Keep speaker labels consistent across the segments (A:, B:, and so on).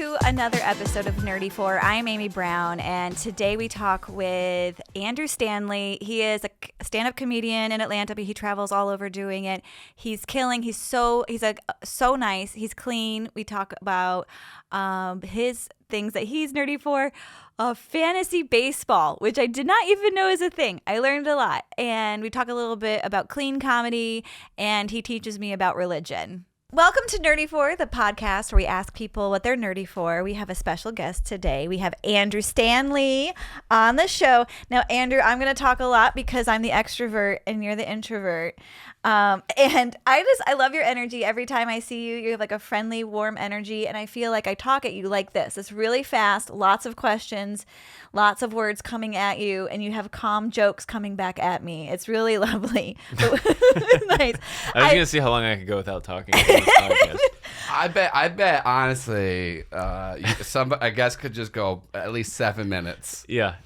A: to another episode of Nerdy 4. I'm Amy Brown, and today we talk with Andrew Stanley. He is a stand-up comedian in Atlanta, but he travels all over doing it. He's killing. He's so nice. He's clean. We talk about his things that he's nerdy for. Fantasy baseball, which I did not even know is a thing. I learned a lot. And we talk a little bit about clean comedy, and he teaches me about religion. Welcome to Nerdy 4, the podcast where we ask people what they're nerdy for. We have a special guest today. We have Andrew Stanley on the show. Now, Andrew, I'm going to talk a lot because I'm the extrovert and you're the introvert. And I love your energy. Every time I see you, you have like a friendly, warm energy. And I feel like I talk at you like this. It's really fast, lots of questions, lots of words coming at you, and you have calm jokes coming back at me. It's really lovely. Nice.
B: I was going to see how long I could go without talking on this podcast.
C: I bet honestly, a guest could just go at least 7 minutes.
B: Yeah.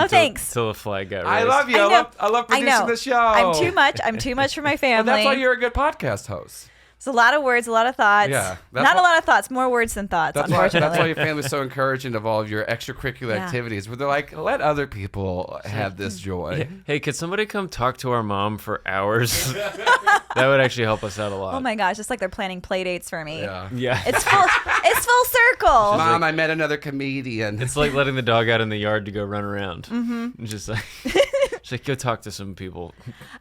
A: Thanks.
B: Until the flag got raised.
C: I love you. I love producing the show.
A: I'm too much for my family.
C: Well, that's why you're a good podcast host.
A: It's a lot of words, a lot of thoughts.
C: Yeah,
A: Not a lot of thoughts, more words than thoughts, unfortunately.
C: That's why your family's so encouraging of all of your extracurricular activities, where they're like, let other people have this joy.
B: Hey, could somebody come talk to our mom for hours? That would actually help us out a lot.
A: Oh my gosh, it's like they're planning play dates for me.
B: Yeah.
A: It's full circle.
C: Mom, I met another comedian.
B: It's like letting the dog out in the yard to go run around.
A: Mm-hmm.
B: It's just like, go talk to some people.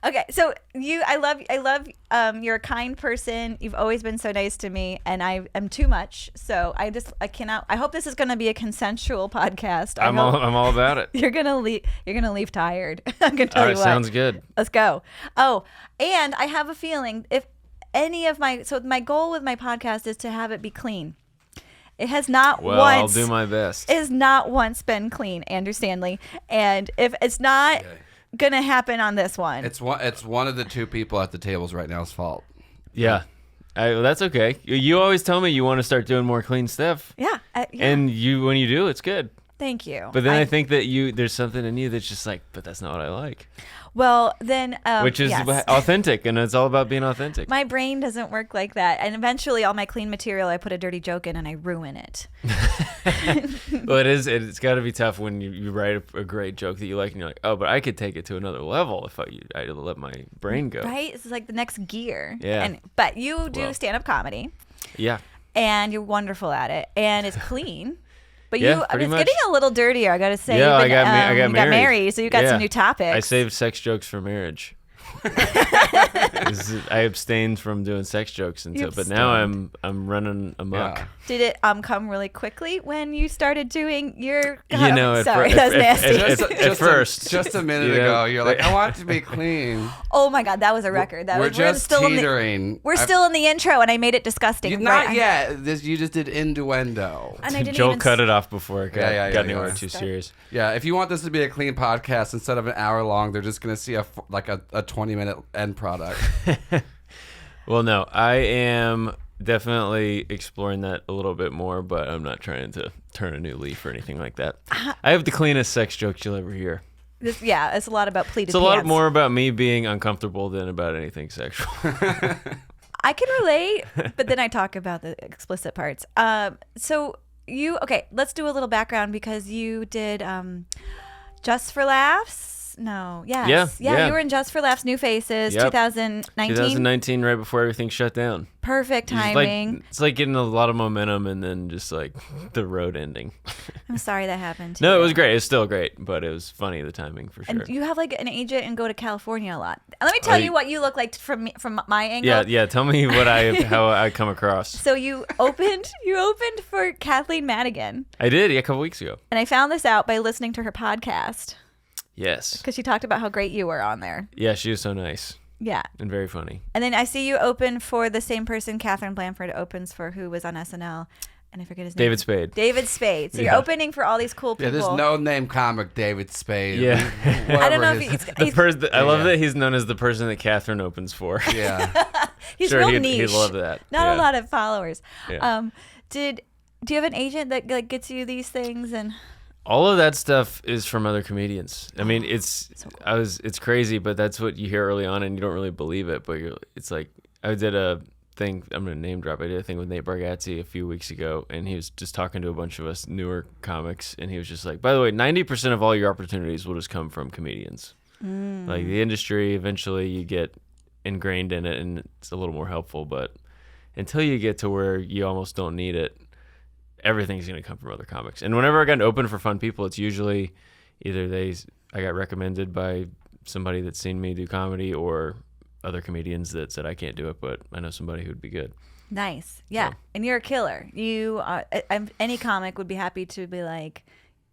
A: Okay, so I love you're a kind person. You've always been so nice to me, and I am too much. So I cannot. I hope this is going to be a consensual podcast.
B: I'm all about it.
A: You're gonna leave tired. I'm gonna tell
B: all
A: you
B: right,
A: what.
B: sounds good.
A: Let's go. Oh, and I have a feeling if any of my goal with my podcast is to have it be clean. It has not
B: once. I'll do my best.
A: It has not once been clean, Andrew Stanley, and if it's not gonna happen on this one,
C: It's one of the two people at the tables right now's fault.
B: Yeah. That's okay. You always tell me you want to start doing more clean stuff.
A: Yeah.
B: And when you do, it's good.
A: Thank you.
B: But then I think that there's something in you that's just like, but that's not what I like.
A: Well, then,
B: which is authentic, and it's all about being authentic.
A: My brain doesn't work like that, and eventually, all my clean material, I put a dirty joke in, and I ruin it.
B: Well, it's got to be tough when you write a great joke that you like, and you're like, oh, but I could take it to another level if I let my brain go.
A: Right? It's like the next gear.
B: Yeah.
A: But you do stand-up comedy.
B: Yeah.
A: And you're wonderful at it, and it's clean. But
B: yeah,
A: it's getting a little dirtier, I gotta say.
B: Yeah,
A: I
B: got married.
A: So you got some new topics.
B: I saved sex jokes for marriage. I abstained from doing sex jokes but now I'm running amok.
C: Yeah.
A: Did it come really quickly when you started doing your?
B: Sorry,
A: that's nasty.
B: At first,
C: just a minute ago, you're like, I want it to be clean.
A: Oh my God, that was a record.
C: We're still teetering.
A: We're still in the intro, and I made it disgusting.
C: Not yet. You just did innuendo.
A: And I didn't
B: Joel cut it off before it got anywhere too serious.
C: Yeah, if you want this to be a clean podcast, instead of an hour long, they're just gonna see a 20-minute end product.
B: Well, no, I am definitely exploring that a little bit more, but I'm not trying to turn a new leaf or anything like that. I have the cleanest sex jokes you'll ever hear.
A: It's a lot about pleated
B: pants. It's a lot more about me being uncomfortable than about anything sexual.
A: I can relate, but then I talk about the explicit parts. So let's do a little background because you did Just for Laughs. No, yes. Yeah, you were in Just for Laughs, New Faces, 2019.
B: 2019, right before everything shut down.
A: Perfect timing.
B: It's like getting a lot of momentum and then just like the road ending.
A: I'm sorry that happened to
B: No,
A: you.
B: it was great. It's still great, but it was funny, the timing, for sure.
A: And you have like an agent and go to California a lot. Let me tell you what you look like from my angle.
B: Yeah. Tell me how I come across.
A: So you opened for Kathleen Madigan.
B: I did, a couple weeks ago.
A: And I found this out by listening to her podcast.
B: Yes.
A: Because she talked about how great you were on there.
B: Yeah, she was so nice.
A: Yeah.
B: And very funny.
A: And then I see you open for the same person Catherine Blanford opens for, who was on SNL. And I forget his name. David Spade. So you're opening for all these cool people.
C: Yeah, there's no name comic David Spade.
B: Yeah.
A: I don't know if
B: I love that he's known as the person that Catherine opens for.
C: Yeah.
A: He's real niche.
B: He'd love that.
A: Not a lot of followers.
B: Yeah.
A: Do you have an agent that like gets you these things and?
B: All of that stuff is from other comedians. I mean, it's
A: so cool.
B: It's crazy, but that's what you hear early on, and you don't really believe it. But it's like I did a thing. I'm gonna name drop. I did a thing with Nate Bargatze a few weeks ago, and he was just talking to a bunch of us newer comics, and he was just like, by the way, 90% of all your opportunities will just come from comedians. Like the industry, eventually you get ingrained in it, and it's a little more helpful. But until you get to where you almost don't need it, everything's gonna come from other comics. And whenever I got open for fun people, it's usually either I got recommended by somebody that's seen me do comedy, or other comedians that said I can't do it, but I know somebody who'd be good.
A: Nice. Yeah.
B: So.
A: And you're a killer. You any comic would be happy to be like,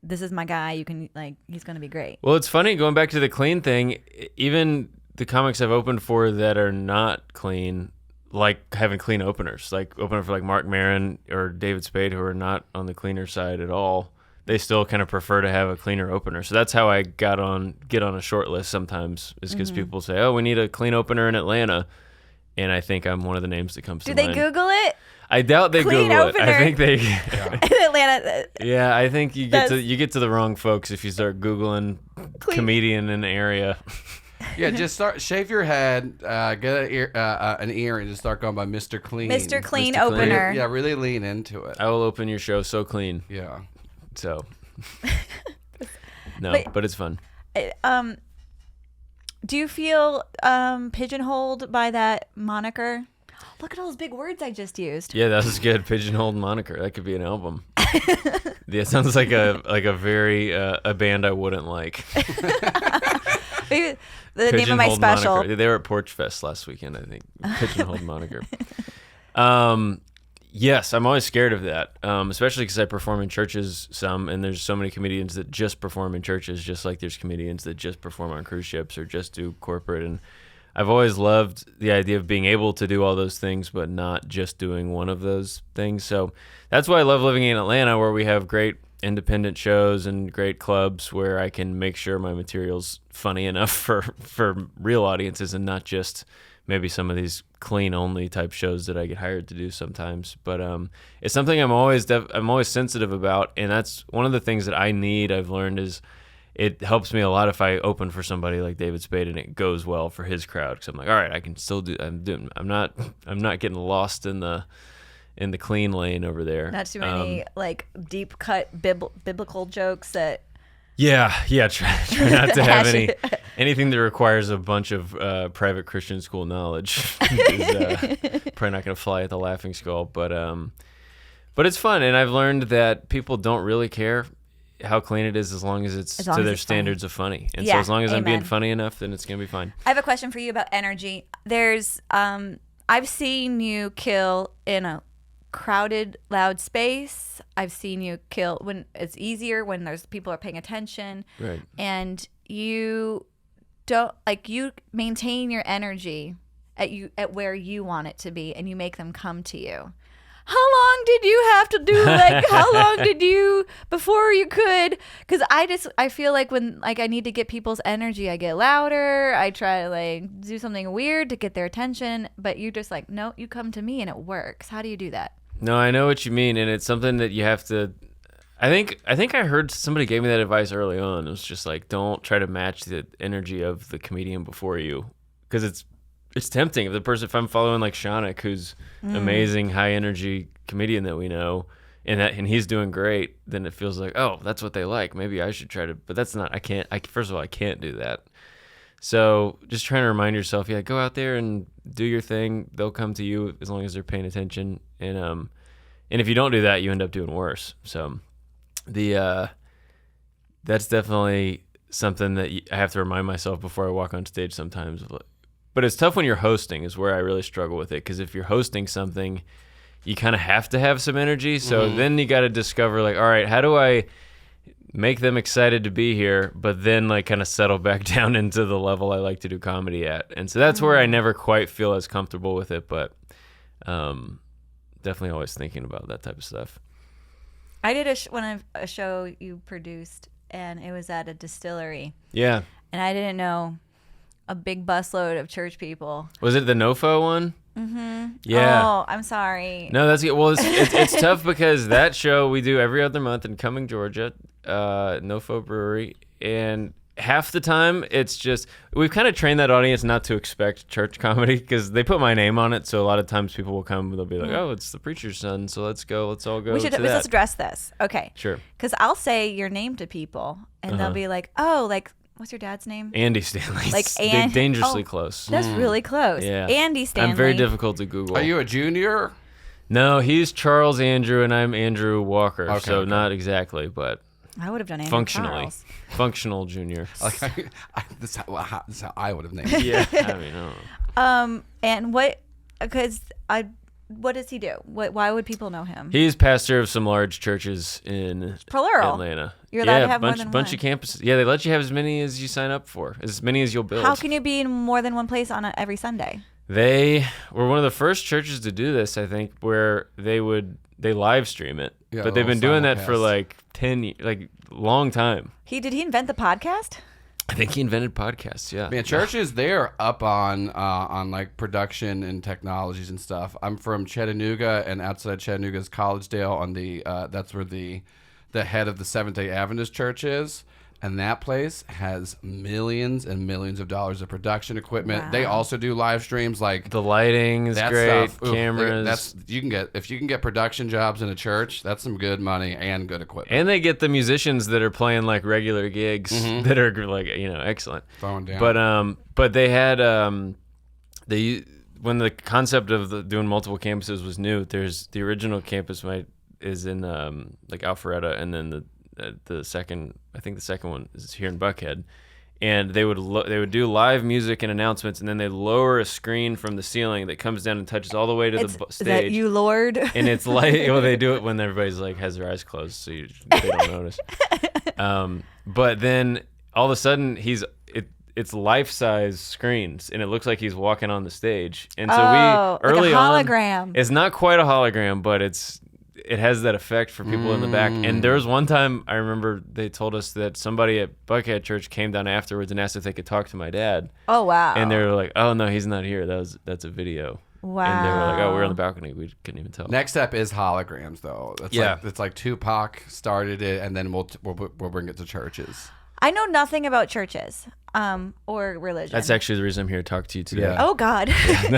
A: this is my guy. You can like, he's going to be great.
B: Well, it's funny going back to the clean thing, even the comics I've opened for that are not clean, like having clean openers, like opening for like Mark Maron or David Spade, who are not on the cleaner side at all. They still kind of prefer to have a cleaner opener. So that's how I get on a short list sometimes, is because people say, oh, we need a clean opener in Atlanta. And I think I'm one of the names that comes to mind.
A: Do they Google it?
B: I doubt they
A: Clean
B: Google
A: opener.
B: it. I think they
A: In Atlanta.
B: Yeah, I think you get to the wrong folks if you start Googling comedian in the area.
C: Yeah, just shave your head, get an ear, and just start going by Mr. Clean.
A: Mr. Clean
B: Mr. Clean.
A: opener.
C: Yeah, really lean into it.
B: I will open your show so clean.
C: Yeah.
B: So no,
A: But-
B: but it's fun.
A: Do you feel pigeonholed by that moniker? Look at all those big words I just used.
B: Yeah, that was good. Pigeonholed moniker. That could be an album. Yeah, it sounds like a very a band I wouldn't like.
A: Maybe the name of my
B: Pigeonholed
A: special.
B: Moniker. They were at Porch Fest last weekend, I think. Pigeonholed moniker. Yes, I'm always scared of that, especially because I perform in churches some, and there's so many comedians that just perform in churches, just like there's comedians that just perform on cruise ships or just do corporate. And I've always loved the idea of being able to do all those things, but not just doing one of those things. So that's why I love living in Atlanta, where we have great independent shows and great clubs where I can make sure my material's funny enough for real audiences and not just maybe some of these clean only type shows that I get hired to do sometimes. But it's something I'm always sensitive about, and that's one of the things that I need. I've learned is it helps me a lot if I open for somebody like David Spade and it goes well for his crowd, because I'm like, all right, I can still do. I'm not getting lost in the clean lane over there.
A: Not too many like deep cut biblical jokes that.
B: Yeah. Try not to have anything that requires a bunch of private Christian school knowledge. Is probably not going to fly at the Laughing Skull, but it's fun, and I've learned that people don't really care how clean it is as long as it's to their standards of funny. And so as long as I'm being funny enough, then it's going to be fine.
A: I have a question for you about energy. There's I've seen you kill in a crowded, loud space. I've seen you kill when it's easier, when there's people are paying attention.
B: Right.
A: And you don't you maintain your energy at where you want it to be, and you make them come to you. How long did you have to do how long did you before you could? Because I feel like when I need to get people's energy, I get louder. I try to do something weird to get their attention, but you just no, you come to me and it works. How do you do that?
B: No, I know what you mean, and it's something that you have to. I think I heard somebody gave me that advice early on. It was just don't try to match the energy of the comedian before you, because it's tempting. If I'm following Shanik, who's amazing high energy comedian that we know, and he's doing great, then it feels like, oh, that's what they like. Maybe I should try to, but that's not. I can't. First of all, I can't do that. So just trying to remind yourself, go out there and do your thing. They'll come to you as long as they're paying attention. And if you don't do that, you end up doing worse. So that's definitely something that I have to remind myself before I walk on stage sometimes. But it's tough when you're hosting, is where I really struggle with it, because if you're hosting something, you kind of have to have some energy. So then you got to discover all right, how do I make them excited to be here, but then kind of settle back down into the level I like to do comedy at. And so that's where I never quite feel as comfortable with it, but definitely always thinking about that type of stuff.
A: I did a show you produced, and it was at a distillery.
B: Yeah.
A: And I didn't know a big busload of church people.
B: Was it the NoFo one?
A: Mm-hmm.
B: Yeah.
A: Oh, I'm sorry.
B: No, that's good. Well, it's tough because that show we do every other month in Cumming, Georgia, NoFo Brewery, and half the time it's just we've kind of trained that audience not to expect church comedy because they put my name on it. So a lot of times people will come, they'll be like, "Oh, it's the preacher's son, so let's all go."
A: Let's address this, okay?
B: Sure.
A: Because I'll say your name to people, and they'll be like, "Oh, like what's your dad's name?"
B: Andy Stanley.
A: Like
B: dangerously close.
A: That's really close.
B: Yeah.
A: Andy Stanley.
B: I'm very difficult to Google.
C: Are you a junior?
B: No, he's Charles Andrew, and I'm Andrew Walker.
C: Okay,
B: so
C: okay.
B: not exactly, but
A: I would have done Andrew
B: functionally,
A: Charles.
B: functional junior.
C: Like, this is how I would have named it.
B: Yeah, I mean, I don't know.
A: And what does he do? Why would people know him?
B: He's pastor of some large churches in
A: Plural.
B: Atlanta.
A: You're allowed to have more than
B: bunch
A: one.
B: of campuses. Yeah, they let you have as many as you sign up for, as many as you'll build.
A: How can you be in more than one place on every Sunday?
B: They were one of the first churches to do this, I think, where they live stream it.
C: Yeah,
B: but they've been doing that for
C: simulcast.
B: like 10 years, like long time.
A: Did he invent the podcast?
B: I think he invented podcasts, yeah.
C: Man, churches, they're up on like production and technologies and stuff. I'm from Chattanooga, and outside Chattanooga is Collegedale. On the that's where the head of the Seventh-day Adventist Church is, and that place has millions and millions of dollars of production equipment.
A: Wow.
C: They also do live streams, like
B: The lighting is
C: that
B: great,
C: stuff. Ooh,
B: cameras.
C: if you can get production jobs in a church, that's some good money and good equipment.
B: And they get the musicians that are playing like regular gigs that are like, excellent.
C: Throwing down.
B: But they had when the concept of doing multiple campuses was new. There's the original campus is in like Alpharetta, and then the second one is here in Buckhead. And they would do live music and announcements, and then they lower a screen from the ceiling that comes down and touches all the way to the
A: Is
B: stage.
A: that you, Lord?
B: And it's like, they do it when everybody's like has their eyes closed, so they don't notice. But then all of a sudden it's life-size screens, and it looks like he's walking on the stage. And so
A: like
B: early
A: a hologram.
B: on, it's not quite a hologram, but it has that effect for people in the back. And there was one time I remember they told us that somebody at Buckhead Church came down afterwards and asked if they could talk to my dad.
A: Oh, wow.
B: And they were like, "Oh no, he's not here. That's a video."
A: Wow.
B: And they were like, "Oh, we're on the balcony. We couldn't even tell."
C: Next step is holograms, though. It's like Tupac started it, and then we'll bring it to churches.
A: I know nothing about churches or religion.
B: That's actually the reason I'm here to talk to you today.
C: Yeah.
A: Oh, God.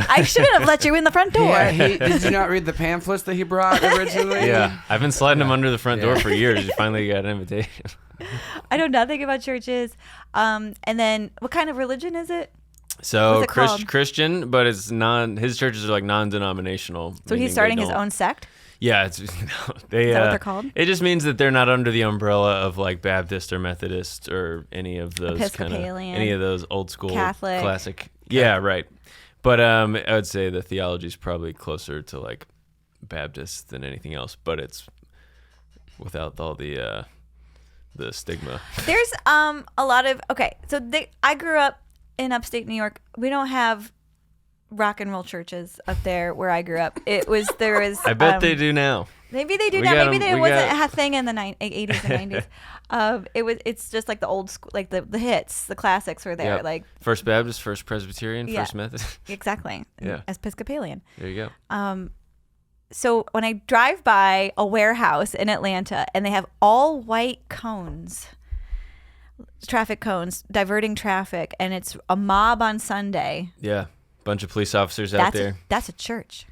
A: I shouldn't have let you in the front door.
C: Did you not read the pamphlets that he brought originally?
B: Yeah, I've been sliding them under the front door for years. You finally got an invitation.
A: I know nothing about churches. And then what kind of religion is it?
B: So
A: What's it called?
B: Christian, but it's his churches are like non-denominational.
A: So
B: meaning
A: he's starting
B: they
A: his
B: don't-
A: own sect?
B: Yeah, is
A: that what they're called?
B: It just means that they're not under the umbrella of like Baptist or Methodist or any of those
A: Episcopalian,
B: any of those old school
A: Catholic.
B: classic. Yeah, right. But I would say the theology is probably closer to like Baptist than anything else, but it's without all the stigma.
A: There's a lot of I grew up in upstate New York. We don't have rock and roll churches up there where I grew up. There was
B: I bet they do now.
A: Maybe they do
B: We
A: now.
B: got
A: Maybe
B: 'em-
A: there
B: we
A: wasn't
B: got-
A: a thing in the 80s and 90s. It's just like the old school, like the hits, the classics were there.
B: Yep.
A: Like
B: First Baptist, First Presbyterian,
A: Yeah.
B: First Methodist.
A: exactly.
B: Yeah.
A: Episcopalian.
B: There you go.
A: So when I drive by a warehouse in Atlanta and they have all white cones, traffic cones, diverting traffic, and it's a mob on Sunday,
B: Yeah. Bunch of police officers out there.
A: That's a church.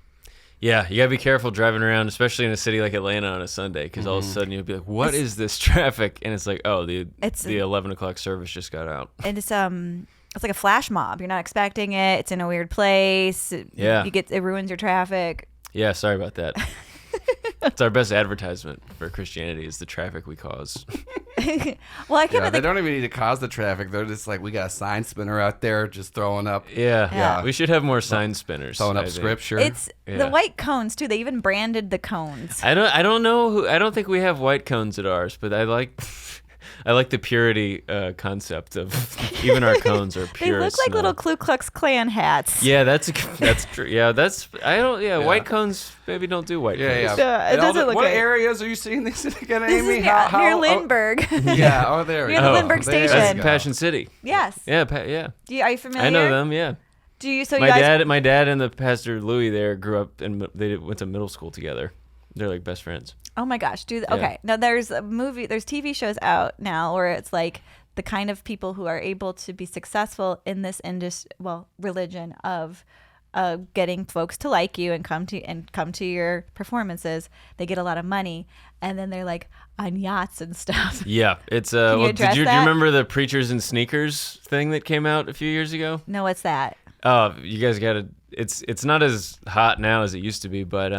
B: Yeah, you gotta be careful driving around, especially in a city like Atlanta on a Sunday, because all of a sudden you'll be like, "What is this traffic?" And it's like, "Oh, the 11 o'clock service just got out."
A: And it's like a flash mob. You're not expecting it. It's in a weird place.
B: Yeah.
A: It ruins your traffic.
B: Yeah, sorry about that. It's our best advertisement for Christianity is the traffic we cause.
A: Well, I can't.
C: Yeah, they don't even need to cause the traffic. They're just like, we got a sign spinner out there just throwing up
B: Yeah, we should have more sign spinners.
C: throwing
B: I
C: up
B: think.
C: scripture.
A: It's the
B: Yeah.
A: white cones too. They even branded the cones.
B: I don't know I don't think we have white cones at ours, but I like the purity concept of even our cones are
A: They
B: pure.
A: look
B: as
A: like
B: snow.
A: little Ku Klux Klan hats.
B: Yeah, that's true. Yeah, white cones maybe don't do white cones.
C: yeah.
A: Yeah, it
C: And all
A: doesn't look
C: what
A: right.
C: areas are you seeing these again,
A: This
C: Amy?
A: is near Lindbergh.
C: Yeah, oh, there we
A: Near
C: go.
A: the Lindbergh
C: There you
A: Station.
C: go.
B: That's Passion City.
A: Yes.
B: Yeah, yeah.
A: Are you familiar?
B: I know them. Yeah.
A: Do you? So
B: My
A: you guys?
B: my dad and the pastor Louis there grew up and they went to middle school together. They're like best friends.
A: Oh my gosh.
B: Yeah.
A: Okay. Now there's TV shows out now where it's like the kind of people who are able to be successful in this religion of getting folks to like you and come to your performances. They get a lot of money, and then they're like on yachts and stuff.
B: Yeah, it's
A: do
B: you remember the Preachers in Sneakers thing that came out a few years ago?
A: No, what's that?
B: Oh, you guys got to. It's not as hot now as it used to be, but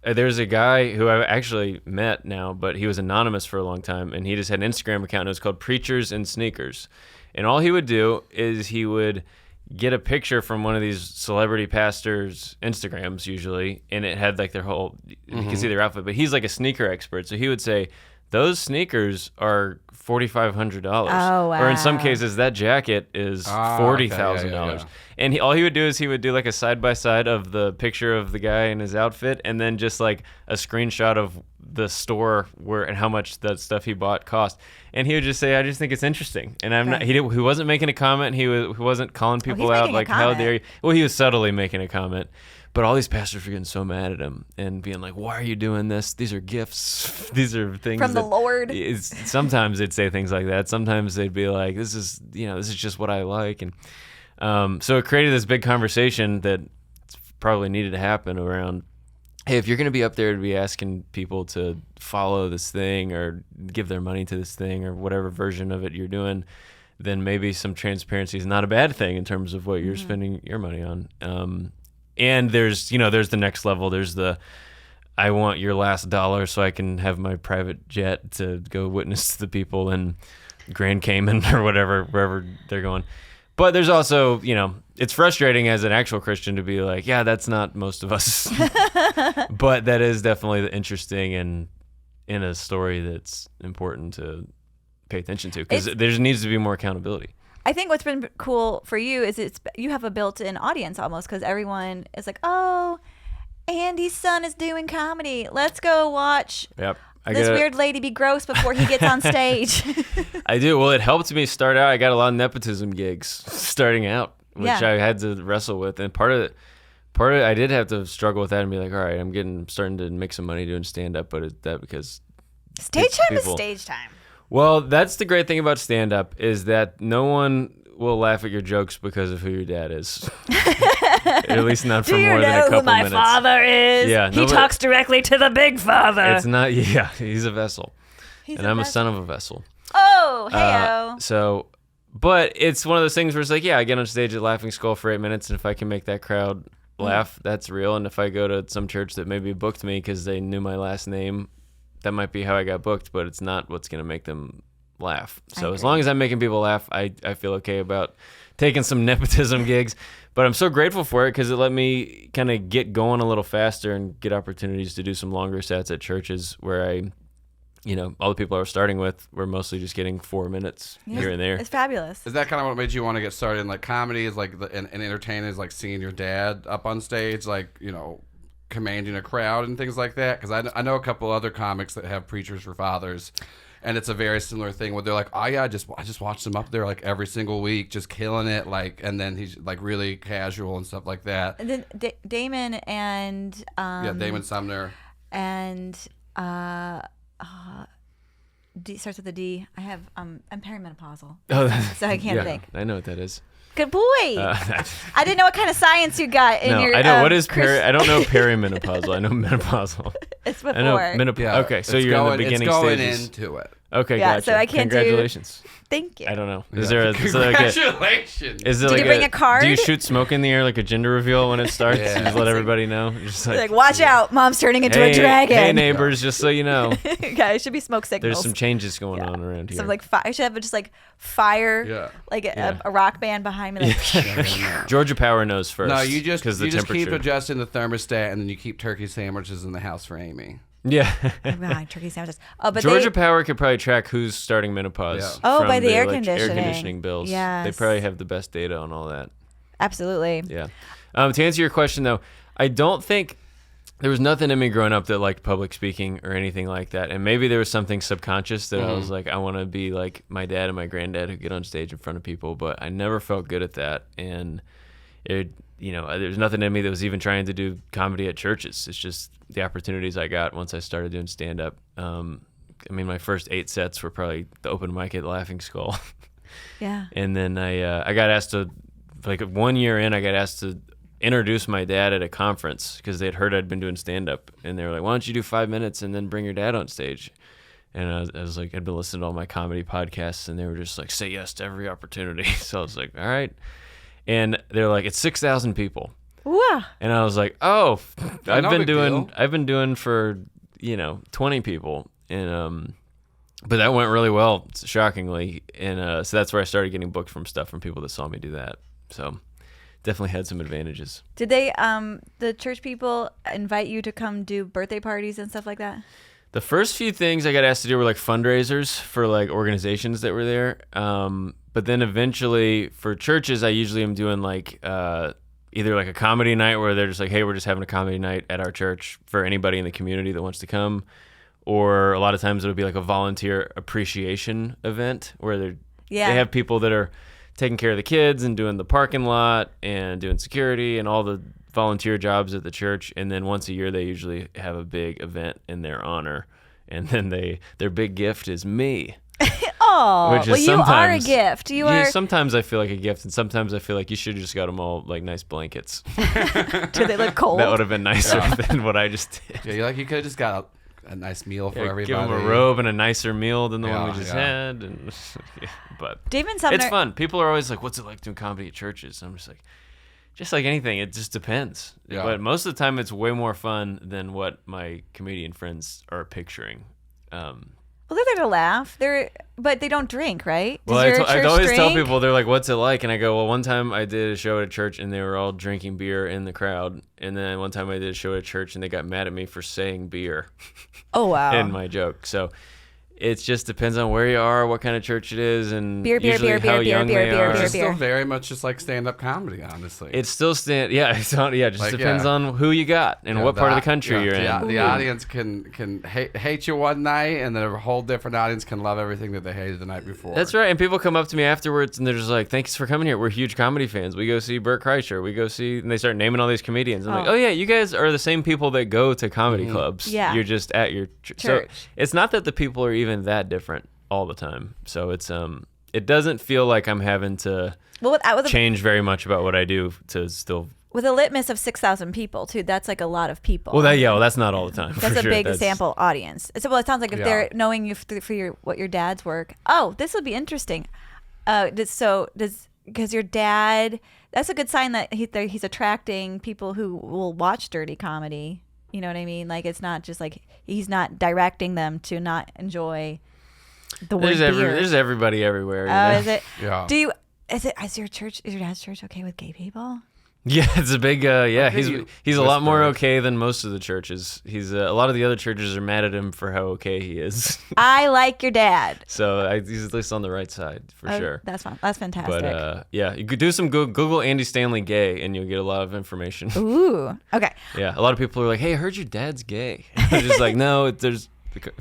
B: there's a guy who I actually met now, but he was anonymous for a long time, and he just had an Instagram account. And it was called Preachers in Sneakers, and all he would do is he would get a picture from one of these celebrity pastors' Instagrams usually, and it had like their whole, you can see their outfit, but he's like a sneaker expert. So he would say, those sneakers are $4,500.
A: Oh, wow.
B: Or in some cases, that jacket is $40,000.
C: Yeah.
B: And all he would do is he would do like a side-by-side of the picture of the guy in his outfit, and then just like a screenshot of the store and how much that stuff he bought cost. And he would just say, I just think it's interesting. And he wasn't making a comment. He wasn't calling people out like, how dare you. Well, he was subtly making a comment. But all these pastors were getting so mad at him and being like, why are you doing this? These are gifts. These are things
A: from the Lord.
B: Sometimes they'd say things like that. Sometimes they'd be like, this is just what I like. And so it created this big conversation that probably needed to happen around, hey, if you're going to be up there to be asking people to follow this thing or give their money to this thing or whatever version of it you're doing, then maybe some transparency is not a bad thing in terms of what you're spending your money on. And there's the next level. There's I want your last dollar so I can have my private jet to go witness to the people in Grand Cayman or wherever they're going. But there's also, it's frustrating as an actual Christian to be like, yeah, that's not most of us. But that is definitely interesting and in a story that's important to pay attention to because there needs to be more accountability.
A: I think what's been cool for you is you have a built-in audience almost because everyone is like, oh, Andy's son is doing comedy. Let's go watch this weird lady be gross before he gets on stage.
B: I do. Well, it helped me start out. I got a lot of nepotism gigs starting out, which I had to wrestle with. And part of it, I did have to struggle with that and be like, all right, I'm starting to make some money doing stand-up, but because
A: stage time is stage time.
B: Well, that's the great thing about stand-up is that no one will laugh at your jokes because of who your dad is. At least not for more than a couple minutes. Do you know who my
A: father is?
B: Yeah,
A: he talks directly to the big father.
B: It's not. Yeah, he's a vessel, I'm a son of a vessel.
A: Oh, hey-o.
B: But it's one of those things where it's like, I get on stage at Laughing Skull for 8 minutes, and if I can make that crowd laugh, that's real. And if I go to some church that maybe booked me because they knew my last name, that might be how I got booked, but it's not what's going to make them laugh. So as long as I'm making people laugh, I feel okay about taking some nepotism gigs. But I'm so grateful for it because it let me kind of get going a little faster and get opportunities to do some longer sets at churches where all the people I was starting with were mostly just getting 4 minutes here and there.
A: It's fabulous.
C: Is that kind of what made you want to get started in like comedy? Is like and entertaining is like seeing your dad up on stage, like commanding a crowd and things like that? Because I know a couple other comics that have preachers for fathers, and it's a very similar thing where they're like, oh yeah, I just watched him up there like every single week, just killing it, like, and then he's like really casual and stuff like that.
A: And then Damon and
C: Damon Sumner
A: and D starts with a D. I have I'm perimenopausal, so I can't think.
B: I know what that is.
A: Good boy. I didn't know what kind of science you got in your.
B: I know what is I don't know perimenopausal. I know menopausal.
A: It's before.
B: I know okay, so you're in the beginning stages.
C: It's going into it.
B: Okay, gotcha.
A: So I can't
B: Congratulations.
A: Thank you.
B: I don't know.
C: Congratulations.
A: Did you bring a card?
B: Do you shoot smoke in the air like a gender reveal when it starts?
C: Yeah.
B: You just let everybody know. Just
A: like watch out, Mom's turning into a dragon.
B: Hey neighbors, just so you know.
A: It should be smoke signals.
B: There's some changes going on around here.
A: So like I should have just like fire, like a rock band behind me. Like,
B: Georgia Power knows first.
C: No, you just keep adjusting the thermostat, and then you keep turkey sandwiches in the house for Amy.
B: Yeah.
A: Turkey sandwiches. Oh, but
B: Georgia Power could probably track who's starting menopause.
A: Yeah. Oh, by the air conditioning.
B: Air conditioning bills.
A: Yes.
B: They probably have the best data on all that.
A: Absolutely.
B: Yeah. To answer your question, though, I don't think there was nothing in me growing up that liked public speaking or anything like that. And maybe there was something subconscious that I was like, I want to be like my dad and my granddad who get on stage in front of people. But I never felt good at that. And there's nothing in me that was even trying to do comedy at churches. It's just the opportunities I got once I started doing stand-up. my first 8 sets were probably the open mic at Laughing Skull.
A: Yeah.
B: And then I got asked to, like 1 year in, I got asked to introduce my dad at a conference because they'd heard I'd been doing stand-up. And they were like, why don't you do 5 minutes and then bring your dad on stage? And I was like, I'd been listening to all my comedy podcasts, and they were just like, say yes to every opportunity. So I was like, all right. And they're like, it's 6,000 people.
A: Wow.
B: And I was like, oh,
C: No big deal.
B: I've been doing for, 20 people. And, but that went really well, shockingly. And so that's where I started getting booked from people that saw me do that. So definitely had some advantages.
A: Did they, the church people invite you to come do birthday parties and stuff like that?
B: The first few things I got asked to do were like fundraisers for like organizations that were there. But then eventually for churches, I usually am doing like either like a comedy night where they're just like, hey, we're just having a comedy night at our church for anybody in the community that wants to come. Or a lot of times it'll be like a volunteer appreciation event where they have people that are taking care of the kids and doing the parking lot and doing security and all the volunteer jobs at the church. And then once a year they usually have a big event in their honor, and then their big gift is me.
A: Oh, well, you are a gift.
B: Sometimes I feel like a gift, and sometimes I feel like you should have just got them all like nice blankets.
A: Do they look cold?
B: That would have been nicer than what I just did.
C: Yeah, you could have just got a nice meal for everybody.
B: Give them a robe and a nicer meal than the one we just had. And but
A: David Sumner,
B: it's fun. People are always like, "What's it like doing comedy at churches?" And I'm just like anything. It just depends.
C: Yeah.
B: But most of the time, it's way more fun than what my comedian friends are picturing.
A: well, they're there to laugh. But they don't drink, right?
B: Well,
A: Does your
B: I
A: church
B: always tell
A: drink?
B: people, they're like, what's it like? And I go, well, one time I did a show at a church and they were all drinking beer in the crowd. And then one time I did a show at a church and they got mad at me for saying beer
A: Oh, wow.
B: in my joke. So it just depends on where you are, what kind of church it is, and
A: Beer,
B: usually how
A: beer,
B: young
A: beer,
B: they
A: beer,
B: are.
A: beer,
C: It's
A: beer.
C: still very much just like stand-up comedy, honestly.
B: It's still just depends
C: yeah.
B: on who you got and what part of the country you're in.
C: The audience can hate you one night, and then a whole different audience can love everything that they hated the night before.
B: That's right. And people come up to me afterwards and they're just like, thanks for coming here. We're huge comedy fans. We go see Bert Kreischer. We go see, and they start naming all these comedians. I'm like, oh yeah, you guys are the same people that go to comedy clubs.
A: Yeah.
B: You're just at your church. So it's not that the people are even that different all the time. So it's, it doesn't feel like I'm having to change very much about what I do to still.
A: With a litmus of 6,000 people, too, that's like a lot of people.
B: Well, that's not all the time.
A: That's
B: for
A: a
B: sure.
A: big sample audience. So, well, it sounds like if they're knowing you for what your dad's work. Oh, this would be interesting. Because your dad, that's a good sign that he's attracting people who will watch dirty comedy. You know what I mean? Like, it's not just like he's not directing them to not enjoy the word beer.
B: There's everybody everywhere.
A: Is it?
C: Yeah.
A: Is your dad's church okay with gay people?
B: Yeah, it's a big he's a lot more
C: whisper.
B: okay than most of the churches. He's a lot of the other churches are mad at him for how okay he is.
A: I like your dad.
B: So he's at least on the right side for sure.
A: That's fun. That's fantastic.
B: But yeah, you could do some Google Andy Stanley gay and you'll get a lot of information.
A: Ooh. Okay.
B: Yeah, a lot of people are like, "Hey, I heard your dad's gay." I'm just like, no,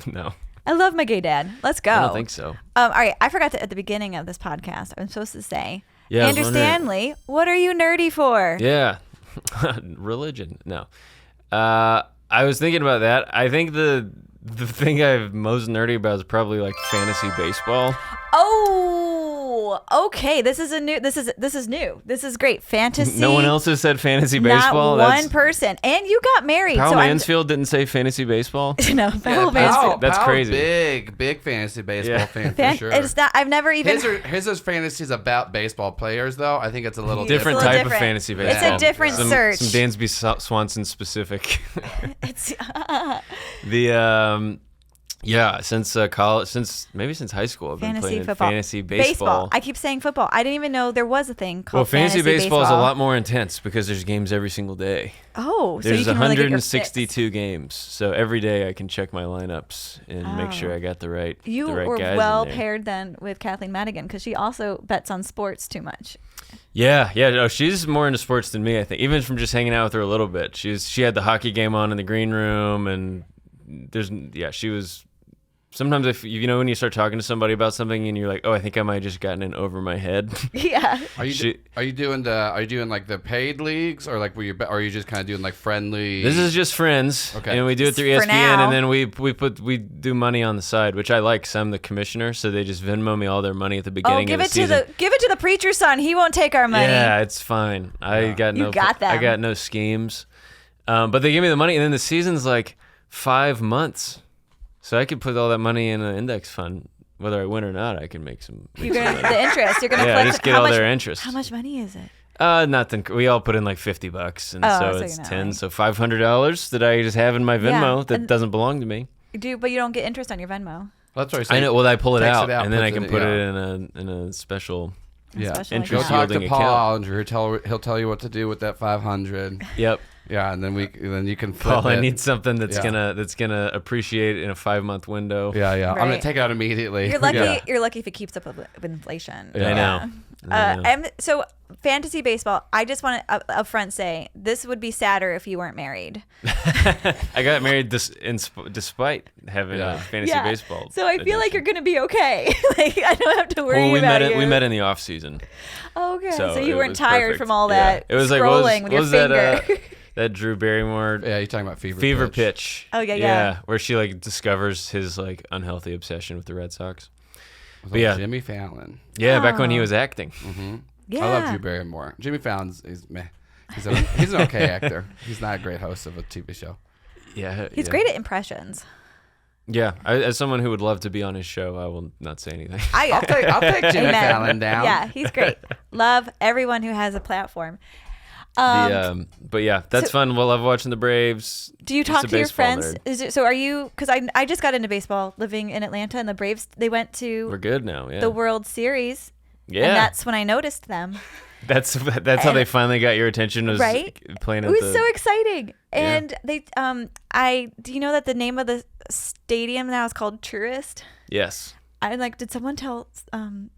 B: no.
A: I love my gay dad. Let's go.
B: I don't think so.
A: All right. I forgot at the beginning of this podcast, I'm supposed to say,
B: Yeah, I was
A: Andrew
B: wondering.
A: Stanley, what are you nerdy for?
B: Yeah, religion. No, I was thinking about that. I think the thing I'm most nerdy about is probably like fantasy baseball.
A: Oh, okay. This is new. This is new. This is great. Fantasy.
B: No one else has said fantasy
A: Not
B: baseball.
A: one person. And you got married.
B: Powell
A: so
B: Mansfield didn't say fantasy baseball.
A: No, Powell Mansfield.
B: That's
C: Powell's
B: crazy.
C: Big fantasy baseball fan for sure.
A: It's not. I've never even.
C: His is fantasies about baseball players, though. I think it's a little
B: Different
A: It's a
B: type
A: little
B: of
A: different.
B: fantasy
A: It's
B: baseball.
A: a different
B: some,
A: search.
B: Some Dansby Swanson specific.
A: It's,
B: Since college, since high school, I've been
A: fantasy
B: playing
A: football.
B: fantasy baseball.
A: I keep saying football. I didn't even know there was a thing called
B: Well, fantasy baseball is a
A: baseball.
B: lot more intense because there's games every single day.
A: Oh, so
B: There's
A: you can really get your fix.
B: 162 games, so every day I can check my lineups and make sure I got the right
A: You
B: the right
A: were
B: guys
A: well
B: in there.
A: paired then with Kathleen Madigan because she also bets on sports too much.
B: Yeah. No, she's more into sports than me, I think. Even from just hanging out with her a little bit, she had the hockey game on in the green room, and she was Sometimes if you know when you start talking to somebody about something and you're like, oh, I think I might have just gotten in over my head.
A: Yeah.
C: Are you doing like the paid leagues, or like or are you just kind of doing like friendly?
B: This is just friends.
C: Okay.
B: And we do it through
A: For
B: ESPN,
A: now.
B: and then we do money on the side, which I like. So I'm the commissioner, so they just Venmo me all their money at the
A: Oh,
B: beginning
A: give
B: of
A: it
B: the season.
A: give it to the preacher's son. He won't take our money.
B: Yeah, it's fine. I got
A: You got them.
B: I got no schemes. But they give me the money, and then the season's like 5 months. So I could put all that money in an index fund. Whether I win or not, I can make some.
A: You're gonna the interest. You're gonna
B: Yeah,
A: collect
B: just get
A: how
B: all
A: much,
B: their interest.
A: How much money is it?
B: Nothing. We all put in like $50, and
A: Oh,
B: so
A: so
B: it's
A: you're not
B: 10.
A: like-
B: So $500 that I just have in my Venmo
A: Yeah,
B: that
A: and-
B: doesn't belong to me.
A: But you don't get interest on your Venmo.
C: That's what
B: I know. Well, I pull it
C: takes
B: out,
C: it out,
B: and then I
C: puts
B: can
C: it
B: put
C: in-
B: it in a special.
C: Yeah.
A: Special
B: Interest
C: Go
A: account.
C: talk to
B: yielding
C: Paul
B: account.
C: Ollinger. He'll tell you what to do with that 500.
B: Yep.
C: Yeah, and then you can flip
B: Paul, I
C: it.
B: need something that's
C: Yeah.
B: gonna appreciate in a 5-month window.
C: Yeah. I'm gonna
A: Right.
C: take it out immediately.
A: You're lucky.
C: Yeah.
A: You're lucky if it keeps up with inflation.
C: Yeah.
B: I know.
A: So fantasy baseball. I just want to upfront say this would be sadder if you weren't married.
B: I got married despite having a fantasy baseball.
A: So I feel like you're gonna be okay. Like I don't have to worry
B: Well,
A: about you.
B: we met in the off season.
A: Okay, so
B: So
A: you
B: it
A: weren't
B: was
A: tired
B: perfect.
A: from all
B: Yeah.
A: that
B: It was like
A: scrolling
B: what
A: with
B: was
A: your
B: that,
A: finger.
B: that Drew Barrymore
C: Yeah, you're talking about
B: fever pitch.
A: Oh, yeah.
B: where she like discovers his like unhealthy obsession with the Red Sox.
C: But
B: But yeah.
C: Jimmy Fallon.
B: Yeah, back when he
A: Oh.
B: was acting.
A: Yeah.
C: I love Drew Barrymore. Jimmy Fallon's he's meh. He's an okay actor. He's not a great host of a TV show.
B: Yeah,
A: He's
B: yeah.
A: great at impressions.
B: Yeah, as someone who would love to be on his show, I will not say anything.
C: I'll take Jimmy
A: Amen.
C: Fallon down.
A: Yeah, he's great. Love everyone who has a platform.
B: But yeah, that's
A: so-
B: fun. We'll love watching the Braves.
A: Do you
B: Just
A: talk
B: a
A: to your
B: baseball
A: friends?
B: nerd.
A: So are you? Because I just got into baseball living in Atlanta, and the Braves they went
B: We're
A: to
B: good now. Yeah,
A: the World Series,
B: yeah.
A: and that's when I noticed them.
B: That's how they finally got your attention. Was
A: Right?
B: playing
A: It
B: at
A: was
B: the.
A: so exciting. And they do you know that the name of the stadium now is called Truist?
B: Yes.
A: I like. Did someone tell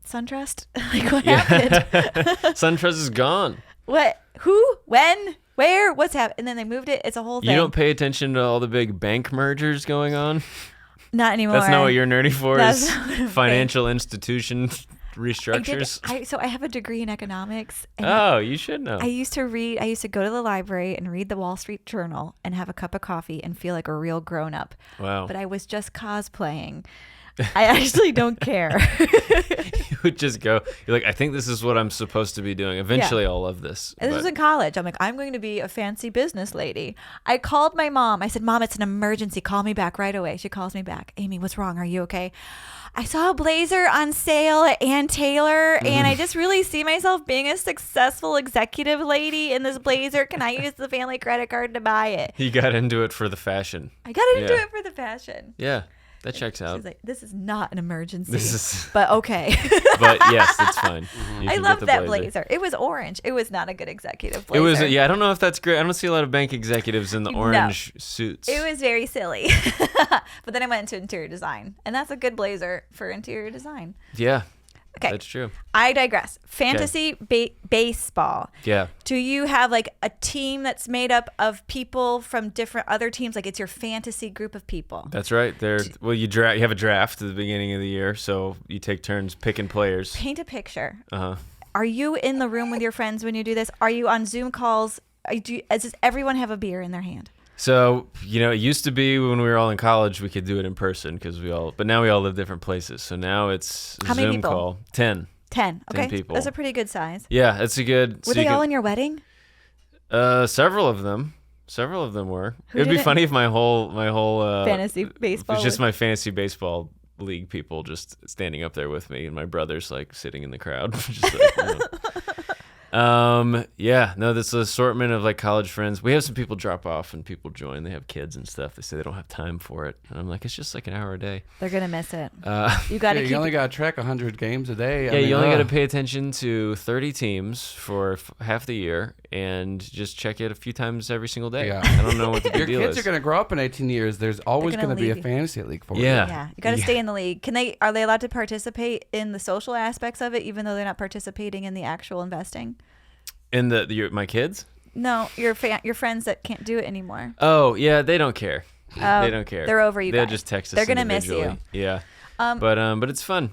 A: SunTrust? Like what
B: Yeah.
A: happened?
B: SunTrust is gone.
A: What? Who? When? Where? What's happened? And then they moved it. It's a whole thing.
B: You don't pay attention to all the big bank mergers going on.
A: Not anymore.
B: That's not what you're nerdy for.
A: That's
B: Is
A: not what I'm
B: financial institution
A: I
B: restructures.
A: so I have a degree in economics. And
B: Oh, you should know.
A: I used to go to the library and read the Wall Street Journal and have a cup of coffee and feel like a real grown up.
B: Wow.
A: But I was just cosplaying. I actually don't care.
B: You would just go. You're like, I think this is what I'm supposed to be doing. Eventually, I'll love this.
A: And this was in college. I'm like, I'm going to be a fancy business lady. I called my mom. I said, Mom, it's an emergency. Call me back right away. She calls me back. Amy, what's wrong? Are you okay? I saw a blazer on sale at Ann Taylor, and I just really see myself being a successful executive lady in this blazer. Can I use the family credit card to buy it?
B: You got into it for the fashion.
A: I got into
B: Yeah.
A: it for the fashion.
B: Yeah, that checks out.
A: She's like, this is not an emergency.
B: This is,
A: but okay.
B: but yes, it's fine. You
A: I
B: can
A: love
B: get the
A: that blazer. It was orange. It was not a good executive
B: It
A: blazer.
B: was, yeah. I don't know if that's great. I don't see a lot of bank executives in the
A: No.
B: orange suits.
A: It was very silly. But then I went into interior design, and that's a good blazer for interior design.
B: Yeah,
A: Okay.
B: that's true.
A: I digress. Fantasy baseball.
B: Yeah.
A: Do you have like a team that's made up of people from different other teams? Like it's your fantasy group of people.
B: That's right. Well, you have a draft at the beginning of the year, so you take turns picking players.
A: Paint a picture.
B: Uh-huh.
A: Are you in the room with your friends when you do this? Are you on Zoom calls? Does everyone have a beer in their hand?
B: So, it used to be when we were all in college, we could do it in person but now we all live different places. So now it's a
A: How many
B: Zoom
A: people?
B: call. 10.
A: 10. Okay.
B: people.
A: That's a pretty good size.
B: Yeah, it's a good.
A: Were they all in your wedding?
B: Several of them. Several of them were.
A: Who
B: It'd be
A: did it?
B: funny if my whole
A: Fantasy baseball.
B: It was just
A: was-
B: my fantasy baseball league people just standing up there with me, and my brother's like sitting in the crowd. Just yeah, no, this assortment of like college friends. We have some people drop off and people join. They have kids and stuff. They say they don't have time for it, and I'm like, it's just like an hour a day.
A: They're gonna miss it. You got
C: Yeah,
A: to keep.
C: you only got to track 100 games a day.
B: Yeah, you only got to pay attention to 30 teams for half the year, and just check it a few times every single day.
C: Yeah.
B: I don't know what the
C: Your
B: big deal
C: kids
B: is.
C: are going to grow up in 18 years. There's always
A: gonna
C: going to be a
A: leave you.
C: fantasy league for you.
A: Yeah, you got to
B: Yeah.
A: stay in the league. Are they allowed to participate in the social aspects of it, even though they're not participating in the actual investing?
B: In my kids?
A: No, your friends that can't do it anymore.
B: Oh yeah, they don't care. They don't care.
A: They're over you
B: They'll
A: guys.
B: just text us.
A: They're gonna miss
B: individually.
A: you.
B: Yeah. But it's fun.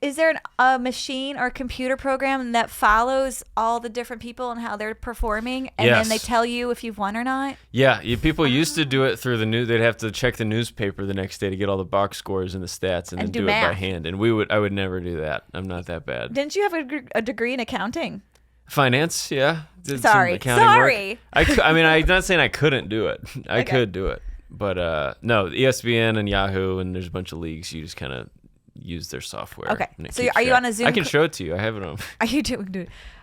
A: Is there a machine or computer program that follows all the different people and how they're performing, and then they tell you if you've won or not?
B: Yeah, people used to do it through the news. They'd have to check the newspaper the next day to get all the box scores and the stats, and then do it by hand. And I would never do that. I'm not that bad.
A: Didn't you have a degree in accounting?
B: Finance, yeah. Did
A: Sorry.
B: some accounting work. I'm not saying I couldn't do it. I could do it, but no, ESPN and Yahoo, and there's a bunch of leagues. You just kind of use their software.
A: Okay. So are you on a Zoom?
B: I can show it to you. I have it on.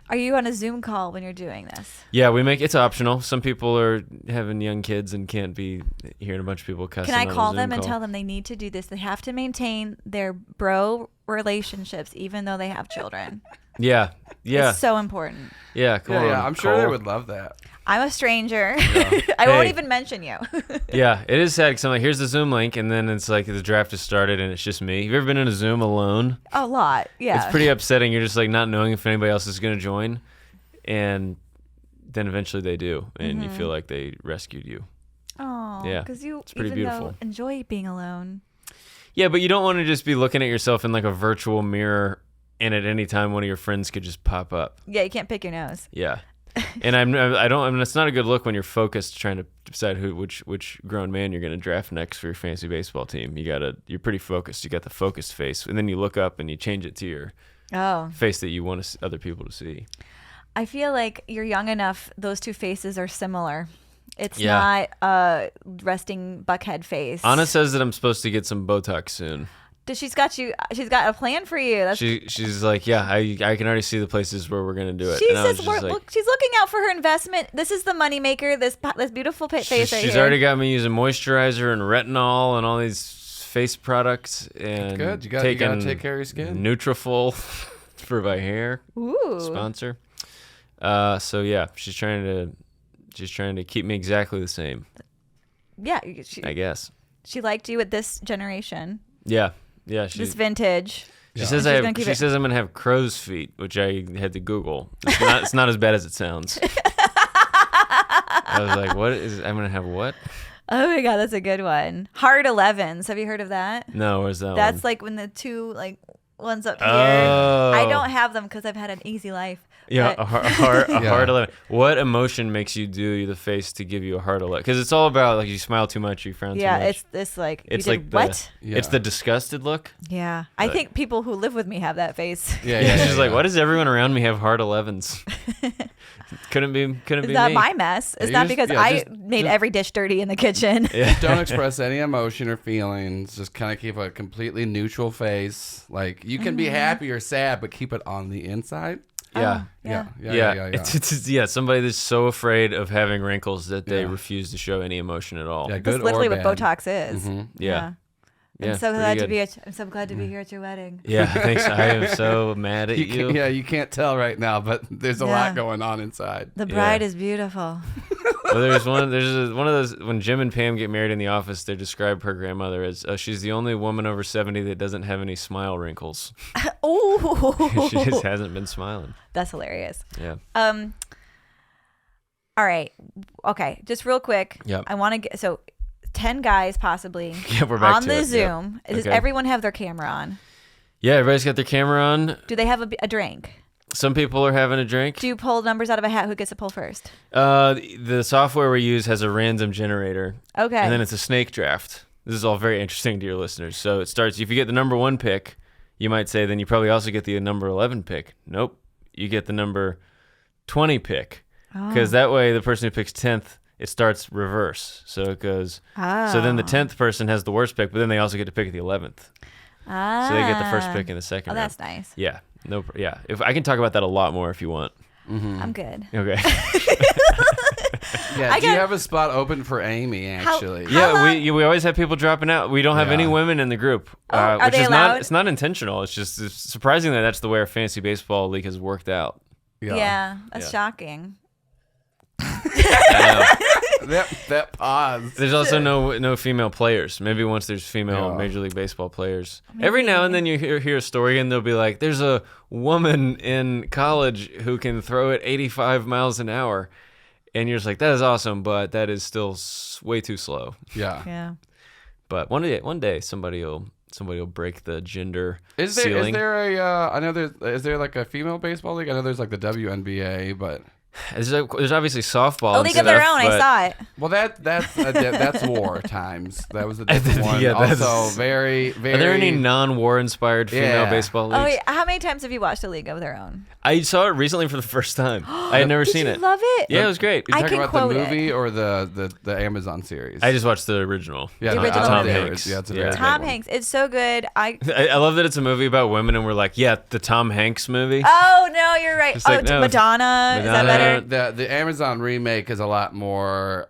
A: Are you on a Zoom call when you're doing this?
B: Yeah, it's optional. Some people are having young kids and can't be hearing a bunch of people cussing.
A: Can I call them and tell them they need to do this? They have to maintain their bro relationships even though they have children.
B: Yeah.
A: It's so important.
B: Yeah, cool.
C: Yeah, I'm sure they would love that.
A: I'm a stranger. I won't even mention you.
B: Yeah, it is sad because I'm like, here's the Zoom link, and then it's like the draft has started and it's just me. Have you ever been in a Zoom alone?
A: A lot, yeah.
B: It's pretty upsetting. You're just like not knowing if anybody else is going to join, and then eventually they do, and you feel like they rescued you.
A: Oh,
B: yeah,
A: because you
B: it's pretty
A: even
B: beautiful.
A: though enjoy being alone.
B: Yeah, but you don't want to just be looking at yourself in like a virtual mirror, and at any time one of your friends could just pop up.
A: Yeah, you can't pick your nose.
B: Yeah. And it's not a good look when you're focused trying to decide which grown man you're going to draft next for your fantasy baseball team. You're pretty focused. You got the focused face, and then you look up and you change it to your face that you want other people to see.
A: I feel like you're young enough. Those two faces are similar. It's not a resting buckhead face.
B: Anna says that I'm supposed to get some Botox soon.
A: She's got a plan for you.
B: She's like, yeah, I can already see the places where we're gonna do it.
A: She says, she's looking out for her investment. This is the moneymaker. This beautiful face right here.
B: She's already got me using moisturizer and retinol and all these face products. And
C: good. You gotta take care of your skin.
B: Nutrafol for my hair.
A: Ooh.
B: Sponsor. So yeah, she's trying to keep me exactly the same.
A: Yeah,
B: I guess.
A: She liked you at this generation.
B: Yeah.
A: This vintage.
B: She says I'm gonna have crow's feet, which I had to Google. It's not as bad as it sounds. I was like, I'm gonna have what?
A: Oh my god, that's a good one. Hard 11s. Have you heard of that?
B: No, where's that?
A: That's like when the two ones up here.
B: Oh.
A: I don't have them because I've had an easy life.
B: Yeah, a heart 11. What emotion makes you do the face to give you a heart 11? Because it's all about like you smile too much, you frown too much.
A: Yeah, it's this like
B: it's
A: you
B: like
A: did what?
B: It's the disgusted look.
A: Yeah, I think people who live with me have that face.
B: Yeah. She's like, why does everyone around me have heart 11s? Couldn't be
A: It's
B: me.
A: not my mess. It's not because I made every dish dirty in the kitchen.
B: Yeah.
C: Don't express any emotion or feelings. Just kind of keep a completely neutral face. Like you can be happy or sad, but keep it on the inside.
B: Yeah.
C: Yeah.
B: Somebody that's so afraid of having wrinkles that they refuse to show any emotion at all.
C: Yeah, good
A: That's literally
C: or
A: what
C: bad.
A: Botox is.
B: Mm-hmm. Yeah.
A: I'm so glad to be. I'm so glad to be here at your wedding.
B: Yeah, thanks. I am so mad at you.
C: You can't tell right now, but there's a lot going on inside.
A: The bride is beautiful.
B: Well, there's one of those when Jim and Pam get married in the office. They describe her grandmother as she's the only woman over 70 that doesn't have any smile wrinkles.
A: Oh,
B: She just hasn't been smiling.
A: That's hilarious.
B: Yeah.
A: All right. Okay. Just real quick.
B: Yep.
A: I want to get 10 guys possibly
B: Yeah, we're back
A: on
B: to
A: the
B: it.
A: Zoom.
B: Yep.
A: Does
B: Okay.
A: everyone have their camera on?
B: Yeah, everybody's got their camera on.
A: Do they have a drink?
B: Some people are having a drink.
A: Do you pull numbers out of a hat? Who gets to pull first?
B: The software we use has a random generator.
A: Okay.
B: And then it's a snake draft. This is all very interesting to your listeners. So it starts, if you get the number 1 pick, you might say, then you probably also get the number 11 pick. Nope. You get the number 20 pick. Because that way the person who picks 10th, it starts reverse. So it goes, so then the 10th person has the worst pick, but then they also get to pick the 11th. So they get the first pick in the second round.
A: That's nice.
B: Yeah. If I can talk about that a lot more if you want.
A: I'm good.
B: Okay.
C: Yeah, do you have a spot open for Amy, actually?
B: We always have people dropping out. We don't have any women in the group,
A: are
B: which
A: they
B: is
A: allowed?
B: it's not intentional. It's just surprisingly that's the way our fantasy baseball league has worked out.
A: Yeah, that's shocking.
C: That pause.
B: There's also no female players. Maybe once there's female Major League Baseball players. Every now and then you hear a story and they'll be like, there's a woman in college who can throw it 85 miles an hour. and you're just like, that is awesome, but that is still way too slow.
C: Yeah.
A: Yeah.
B: But one day somebody will break the gender
C: Is
B: ceiling.
C: there I know is there like a female baseball league? I know there's like the WNBA, but
B: There's obviously softball.
A: A
B: and
A: League of Their
B: stuff,
A: Own. I
B: but-
A: saw it.
C: well that's war times. That was a different one.
B: Yeah, that's-
C: also very very.
B: Are there any non-war inspired female
C: Yeah.
B: baseball leagues?
A: Oh, wait. How many times have you watched A League of Their Own?
B: I saw it recently for the first time. I had never
A: Did
B: seen
A: you
B: it.
A: love it?
B: Yeah, it was great.
C: You
A: I
C: talking
A: can
C: about the
A: quote it.
C: movie or the Amazon series?
B: I just watched the original.
C: yeah,
A: The
C: no,
A: original
B: Tom
A: movie.
B: Hanks.
C: Yeah, it's a
B: Yeah.
C: very good
A: Tom
C: one.
A: Hanks. It's so good.
B: I love that it's a movie about women, and we're like, yeah, the Tom Hanks movie.
A: Oh no, you're right.
B: It's like, no,
A: Madonna. Is that
B: Madonna.
A: better?
C: The Amazon remake is a lot more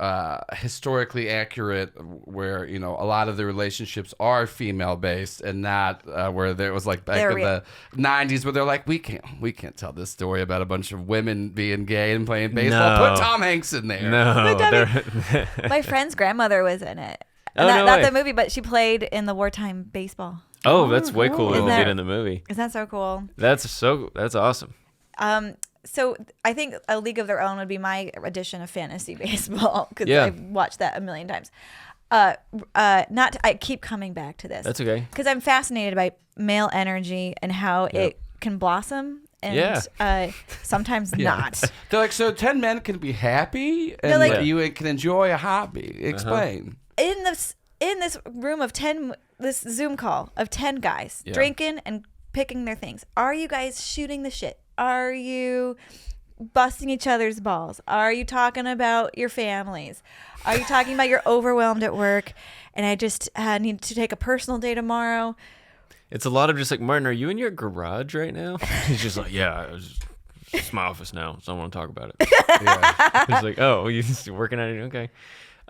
C: historically accurate, where a lot of the relationships are female based and not where there was like back
A: They're
C: in
A: real.
C: the '90s where they're like we can't tell this story about a bunch of women being gay and playing baseball.
B: No.
C: Put Tom Hanks in there.
B: No,
A: But
B: they're-
A: My friend's grandmother was in it.
B: Oh,
A: not
B: no
A: not
B: way.
A: the movie, but she played in the wartime baseball.
B: oh, that's way cooler
A: Isn't
B: than
A: that-
B: did in the movie.
A: Isn't that so cool?
B: That's awesome.
A: So I think A League of Their Own would be my edition of fantasy baseball because
B: Yeah.
A: I've watched that a million times. I keep coming back to this.
B: That's okay.
A: Because I'm fascinated by male energy and how it can blossom and sometimes not.
C: They're like, so 10 men can be happy and
A: like-
C: you can enjoy a hobby. Explain.
A: In this room of 10, this Zoom call of 10 guys
C: Yeah.
A: drinking and picking their things. Are you guys shooting the shit? Are you busting each other's balls? Are you talking about your families? Are you talking about you're overwhelmed at work and I just need to take a personal day tomorrow?
B: It's a lot of just like, Martin, are you in your garage right now? He's just like, yeah, it's my office now, so I don't want to talk about it.
C: Yeah.
B: It's like, oh, you're working on it? Okay.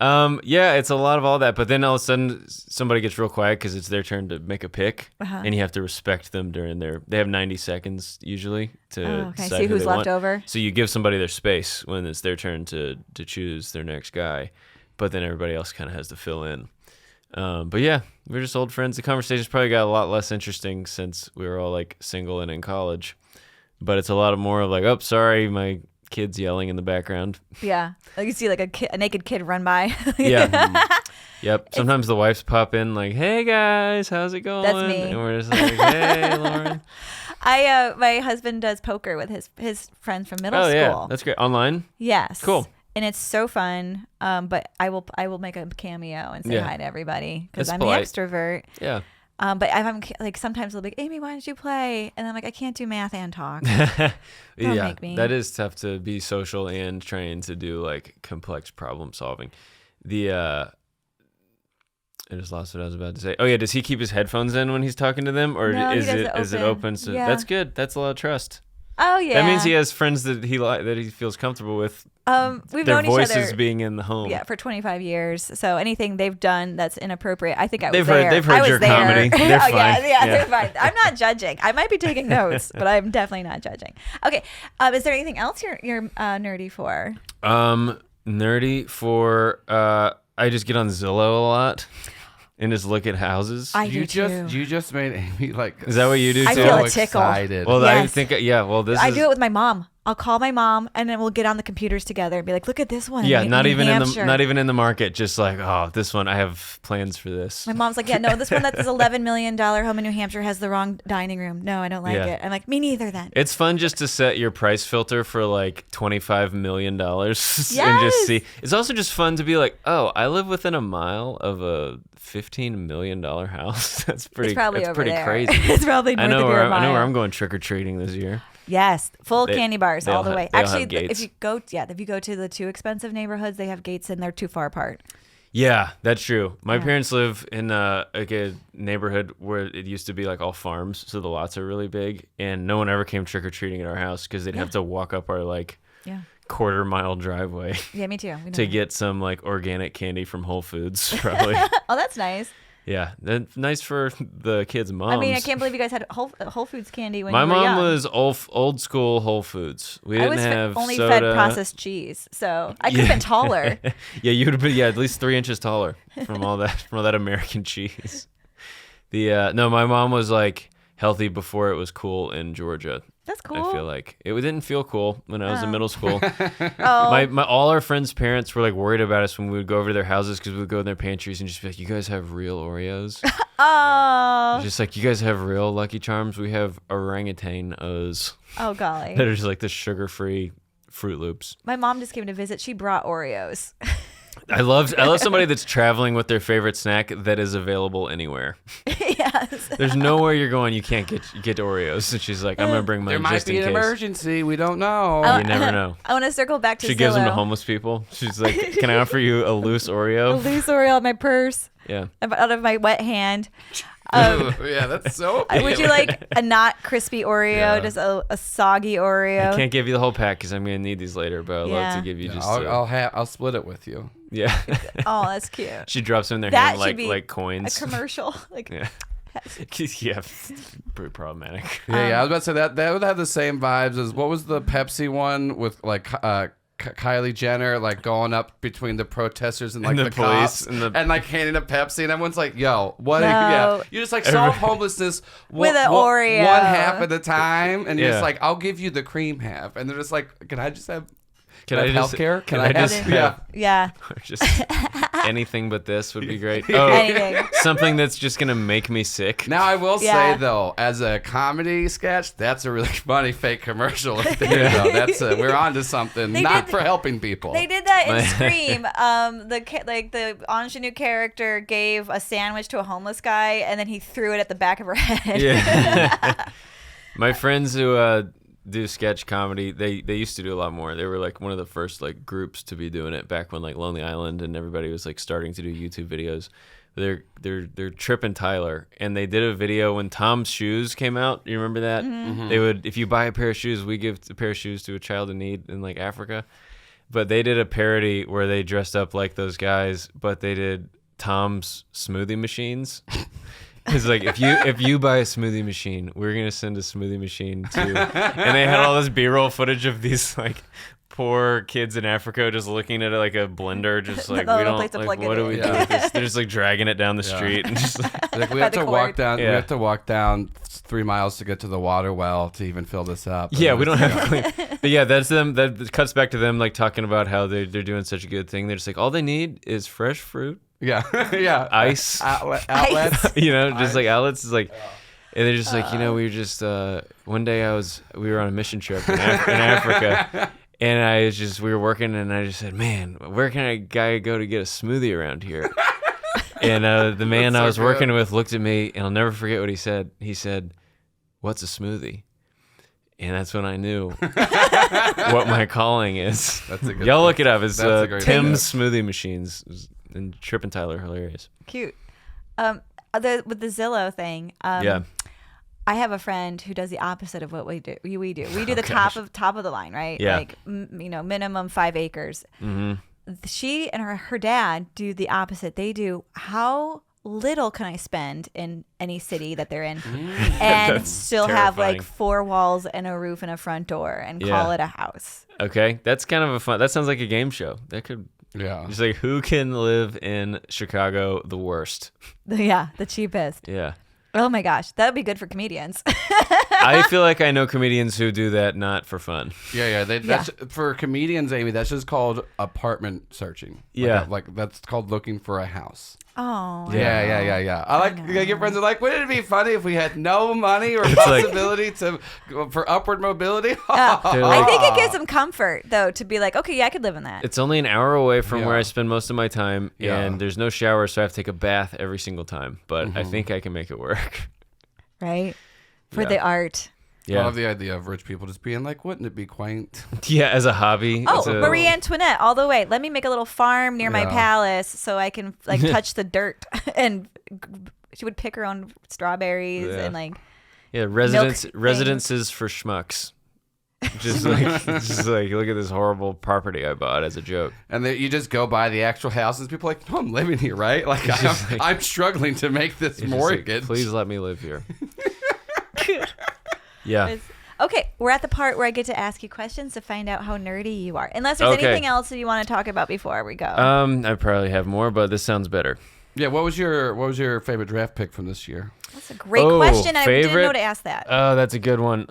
B: Yeah, it's a lot of all that, but then all of a sudden somebody gets real quiet because it's their turn to make a pick, and you have to respect them during they have 90 seconds usually to decide
A: See
B: who
A: who's
B: they
A: left
B: want.
A: over.
B: So you give somebody their space when it's their turn to choose their next guy, but then everybody else kind of has to fill in. But yeah, we're just old friends. The conversation's probably got a lot less interesting since we were all like single and in college, but it's a lot more of like, oh, sorry, my kid's yelling in the background.
A: Yeah. Like you see like a naked kid run by.
B: Yeah. Yep. Sometimes the wives pop in like, hey guys, how's it going?
A: That's me.
B: And we're just like, hey, Lauren.
A: My husband does poker with his friends from middle
B: Oh,
A: school.
B: yeah. That's great. Online?
A: Yes.
B: Cool.
A: And it's so fun. But I will make a cameo and say
B: Yeah.
A: hi to everybody because
B: That's
A: I'm
B: polite.
A: the extrovert.
B: Yeah.
A: But I'm like sometimes they'll be like, Amy, why don't you play? And I'm like, I can't do math and talk.
B: Yeah.
A: make me.
B: That is tough to be social and trained to do like complex problem solving. I just lost what I was about to say. Oh yeah, does he keep his headphones in when he's talking to them, or
A: No, he
B: is
A: does
B: it
A: it
B: is it
A: open.
B: open? So
A: Yeah.
B: that's good. That's a lot of trust.
A: Oh yeah.
B: That means he has friends that he feels comfortable with.
A: We've
B: Their
A: known each
B: voices
A: other.
B: being in the home.
A: Yeah, for 25 years. So anything they've done that's inappropriate, I think I was
B: They've
A: there.
B: heard- they've heard
A: I was
B: your
A: there.
B: comedy. They're
A: Oh,
B: fine.
A: Yeah,
B: Yeah.
A: they're fine. I'm not judging. I might be taking notes, but I'm definitely not judging. Okay, is there anything else you're nerdy for?
B: Nerdy for I just get on Zillow a lot and just look at houses.
A: I do too.
C: You just made Amy like.
B: Is that what you do
A: I
B: too?
A: feel
C: so
A: a tickle.
C: excited.
B: Well, I
A: Yes.
B: think well, this
A: I
B: is
A: do it with my mom. I'll call my mom and then we'll get on the computers together and be like, look at this one.
B: yeah,
A: in
B: not
A: New
B: even
A: Hampshire.
B: not even in the market. Just like, oh, this one, I have plans for this.
A: My mom's like, yeah, no, this one that's $11 million home in New Hampshire has the wrong dining room. No, I don't like
B: Yeah.
A: it. I'm like, me neither then.
B: It's fun just to set your price filter for like $25 million and just
A: Yes.
B: see. It's also just fun to be like, oh, I live within a mile of a $15 million house. That's pretty.
A: It's probably
B: that's
A: over
B: pretty
A: there.
B: crazy.
A: It's probably north
B: I know
A: of your
B: where I know
A: mile.
B: where I'm going trick or treating this year.
A: Yes, full
B: They-
A: candy bars
B: they'll
A: all the
B: ha-
A: way.
B: they'll have
A: Actually,
B: gates.
A: if you go to the too expensive neighborhoods, they have gates and they're too far apart.
B: Yeah, that's true. My
A: Yeah.
B: parents live in like a neighborhood where it used to be like all farms, so the lots are really big, and no one ever came trick or treating at our house because they'd have to walk up our like
A: Yeah,
B: quarter-mile driveway
A: yeah, me too. We know
B: to
A: that.
B: get some like organic candy from Whole Foods, probably.
A: Oh, that's nice.
B: Yeah, that's nice for the kids' moms.
A: I mean, I can't believe you guys had Whole Foods candy when
B: My
A: you were
B: mom
A: young.
B: was old school Whole Foods. We
A: I
B: didn't
A: was
B: have
A: only
B: soda.
A: fed processed cheese, so I could have been taller.
B: Yeah, you would have been at least 3 inches taller from all that American cheese. No, my mom was like healthy before it was cool in Georgia,
A: That's cool.
B: I feel like it didn't feel cool when I was in middle school.
A: Oh.
B: My all our friends' parents were like worried about us when we would go over to their houses because we would go in their pantries and just be like, "You guys have real Oreos?"
A: Oh.
B: Just like, "You guys have real Lucky Charms? We have orangutan-O's
A: Oh, golly.
B: that are just like the sugar-free Fruit Loops."
A: My mom just came to visit. She brought Oreos.
B: I love somebody that's traveling with their favorite snack that is available anywhere.
A: Yes.
B: There's nowhere you're going you can't get Oreos. And she's like, "I'm gonna bring mine
C: There might
B: just in
C: be an
B: case."
C: emergency. We don't know.
B: You never know.
A: I want to circle back to
B: She gives them to
A: Zillow.
B: homeless people. She's like, "Can I offer you a loose Oreo?"
A: A loose Oreo in my purse,
B: Yeah.
A: out of my wet hand.
C: Yeah, that's so.
A: Would you like a not crispy Oreo,
C: Yeah.
A: just a soggy Oreo?
B: I can't give you the whole pack because I'm gonna need these later, but I'd love
A: Yeah.
B: to give you just.
C: I'll split it with you.
B: Yeah.
A: Oh, that's cute.
B: She drops them in their
A: That
B: hand
A: should be
B: like
A: A
B: coins.
A: commercial. Like,
B: Yeah. Yeah. Pretty problematic.
C: Yeah, I was about to say that would have the same vibes as what was the Pepsi one with like Kylie Jenner like going up between the protesters and like
B: And
C: the
B: the police
C: cops
B: and
C: like handing a Pepsi and everyone's like, "Yo, what?"
A: No.
C: Yeah, you just like solve homelessness
A: With an Oreo.
C: one half at a time, and you're
B: Yeah.
C: just like, "I'll give you the cream half," and they're just like, "Can I just have?"
B: Can I just
C: healthcare?
B: Can I just
C: yeah.
A: yeah.
B: or just anything but this would be great. Oh,
A: Anything.
B: something that's just gonna make me sick.
C: Now I will
A: Yeah.
C: say though, as a comedy sketch, that's a really funny fake commercial. Though. That's we're on to something.
A: They
C: Not
A: did-
C: for helping people.
A: They did that in
B: My-
A: Scream. The ingenue character gave a sandwich to a homeless guy, and then he threw it at the back of her head.
B: Yeah. My friends who do sketch comedy, they used to do a lot more. They were like one of the first like groups to be doing it back when like Lonely Island and everybody was like starting to do YouTube videos. They're Trip and Tyler, and they did a video when Tom's shoes came out. You remember that?
A: Mm-hmm.
B: They would, if you buy a pair of shoes, we give a pair of shoes to a child in need in like Africa. But they did a parody where they dressed up like those guys, but they did Tom's smoothie machines. It's like if you buy a smoothie machine, we're gonna send a smoothie machine to, and they had all this B-roll footage of these like poor kids in Africa just looking at it like a blender, just like
A: The
B: we
A: little
B: don't
A: place to
B: like
A: plug it
B: what do
A: in.
B: we do
C: Yeah.
B: with this? They're just like dragging it down the street and just like,
C: Like we
A: By
C: have
A: the
C: to
A: cord.
C: walk down. We
B: Yeah.
C: have to walk down 3 miles to get to the water well to even fill this up.
B: yeah,
C: And
B: we don't
C: it's-
B: have clean. But yeah, that's them. That cuts back to them like talking about how they're doing such a good thing. They're just like all they need is fresh fruit,
C: Yeah, yeah.
B: ice.
C: Outlets.
B: You know, just like outlets is like, and they're just like, we were just one day we were on a mission trip in Africa, and we were working, and I just said, man, where can a guy go to get a smoothie around here? And the man
C: That's
B: I
C: so
B: was working
C: good.
B: with looked at me, and I'll never forget what he said. He said, "What's a smoothie?" And that's when I knew what my calling is.
C: That's a good
B: Y'all
C: thing.
B: look it up. It's
C: That's a great
B: Tim's
C: thing.
B: Smoothie Machines, and Trip and Tyler, hilarious.
A: Cute. With the Zillow thing.
B: Yeah.
A: I have a friend who does the opposite of what we do. We do the
B: gosh.
A: top of the line, right?
B: Yeah.
A: Like minimum 5 acres.
B: Mm-hmm.
A: She and her dad do the opposite. They do how little can I spend in any city that they're in and
B: That's
A: still have
B: terrifying.
A: like 4 walls and a roof and a front door and
B: Yeah.
A: call it a house.
B: Okay, that's kind of a fun. That sounds like a game show. That could
C: Yeah.
B: just like who can live in Chicago the worst.
A: Yeah, the cheapest.
B: Yeah,
A: Oh my gosh, that would be good for comedians.
B: I feel like I know comedians who do that not for fun.
C: Yeah. That's, for comedians, Amy, that's just called apartment searching.
B: Yeah.
C: Like that's called looking for a house.
A: Oh.
C: Yeah. I like your friends are like, wouldn't it be funny if we had no money or
B: like-
C: possibility for upward mobility?
A: I think it gives them comfort though to be like, okay, yeah, I could live in that.
B: It's only an hour away from
C: Yeah.
B: where I spend most of my time,
C: Yeah.
B: and there's no shower, so I have to take a bath every single time. But I think I can make it work.
A: Right? For
B: Yeah.
A: the art.
C: I
B: Yeah,
C: love the idea of rich people just being like, wouldn't it be quaint?
B: yeah. As a hobby.
A: Oh,
B: as a-
A: Marie Antoinette, all the way. Let me make a little farm near my
C: Yeah.
A: palace so I can like touch the dirt. And she would pick her own strawberries
B: Yeah.
A: and like,
B: Yeah,
A: things.
B: residences for schmucks. Just like look at this horrible property I bought as a joke.
C: And then you just go by the actual houses. People are like, no, I'm living here, right? Like,
B: just like-
C: I'm struggling to make this
B: It's just like,
C: mortgage.
B: please let me live here. Yeah.
A: okay, we're at the part where I get to ask you questions to find out how nerdy you are. Unless there's
B: Okay.
A: anything else that you want to talk about before we go.
B: I probably have more, but this sounds better.
C: Yeah, what was your favorite draft pick from this year?
A: That's a great question. I didn't
B: favorite?
A: know to ask that.
B: Oh, that's a good one.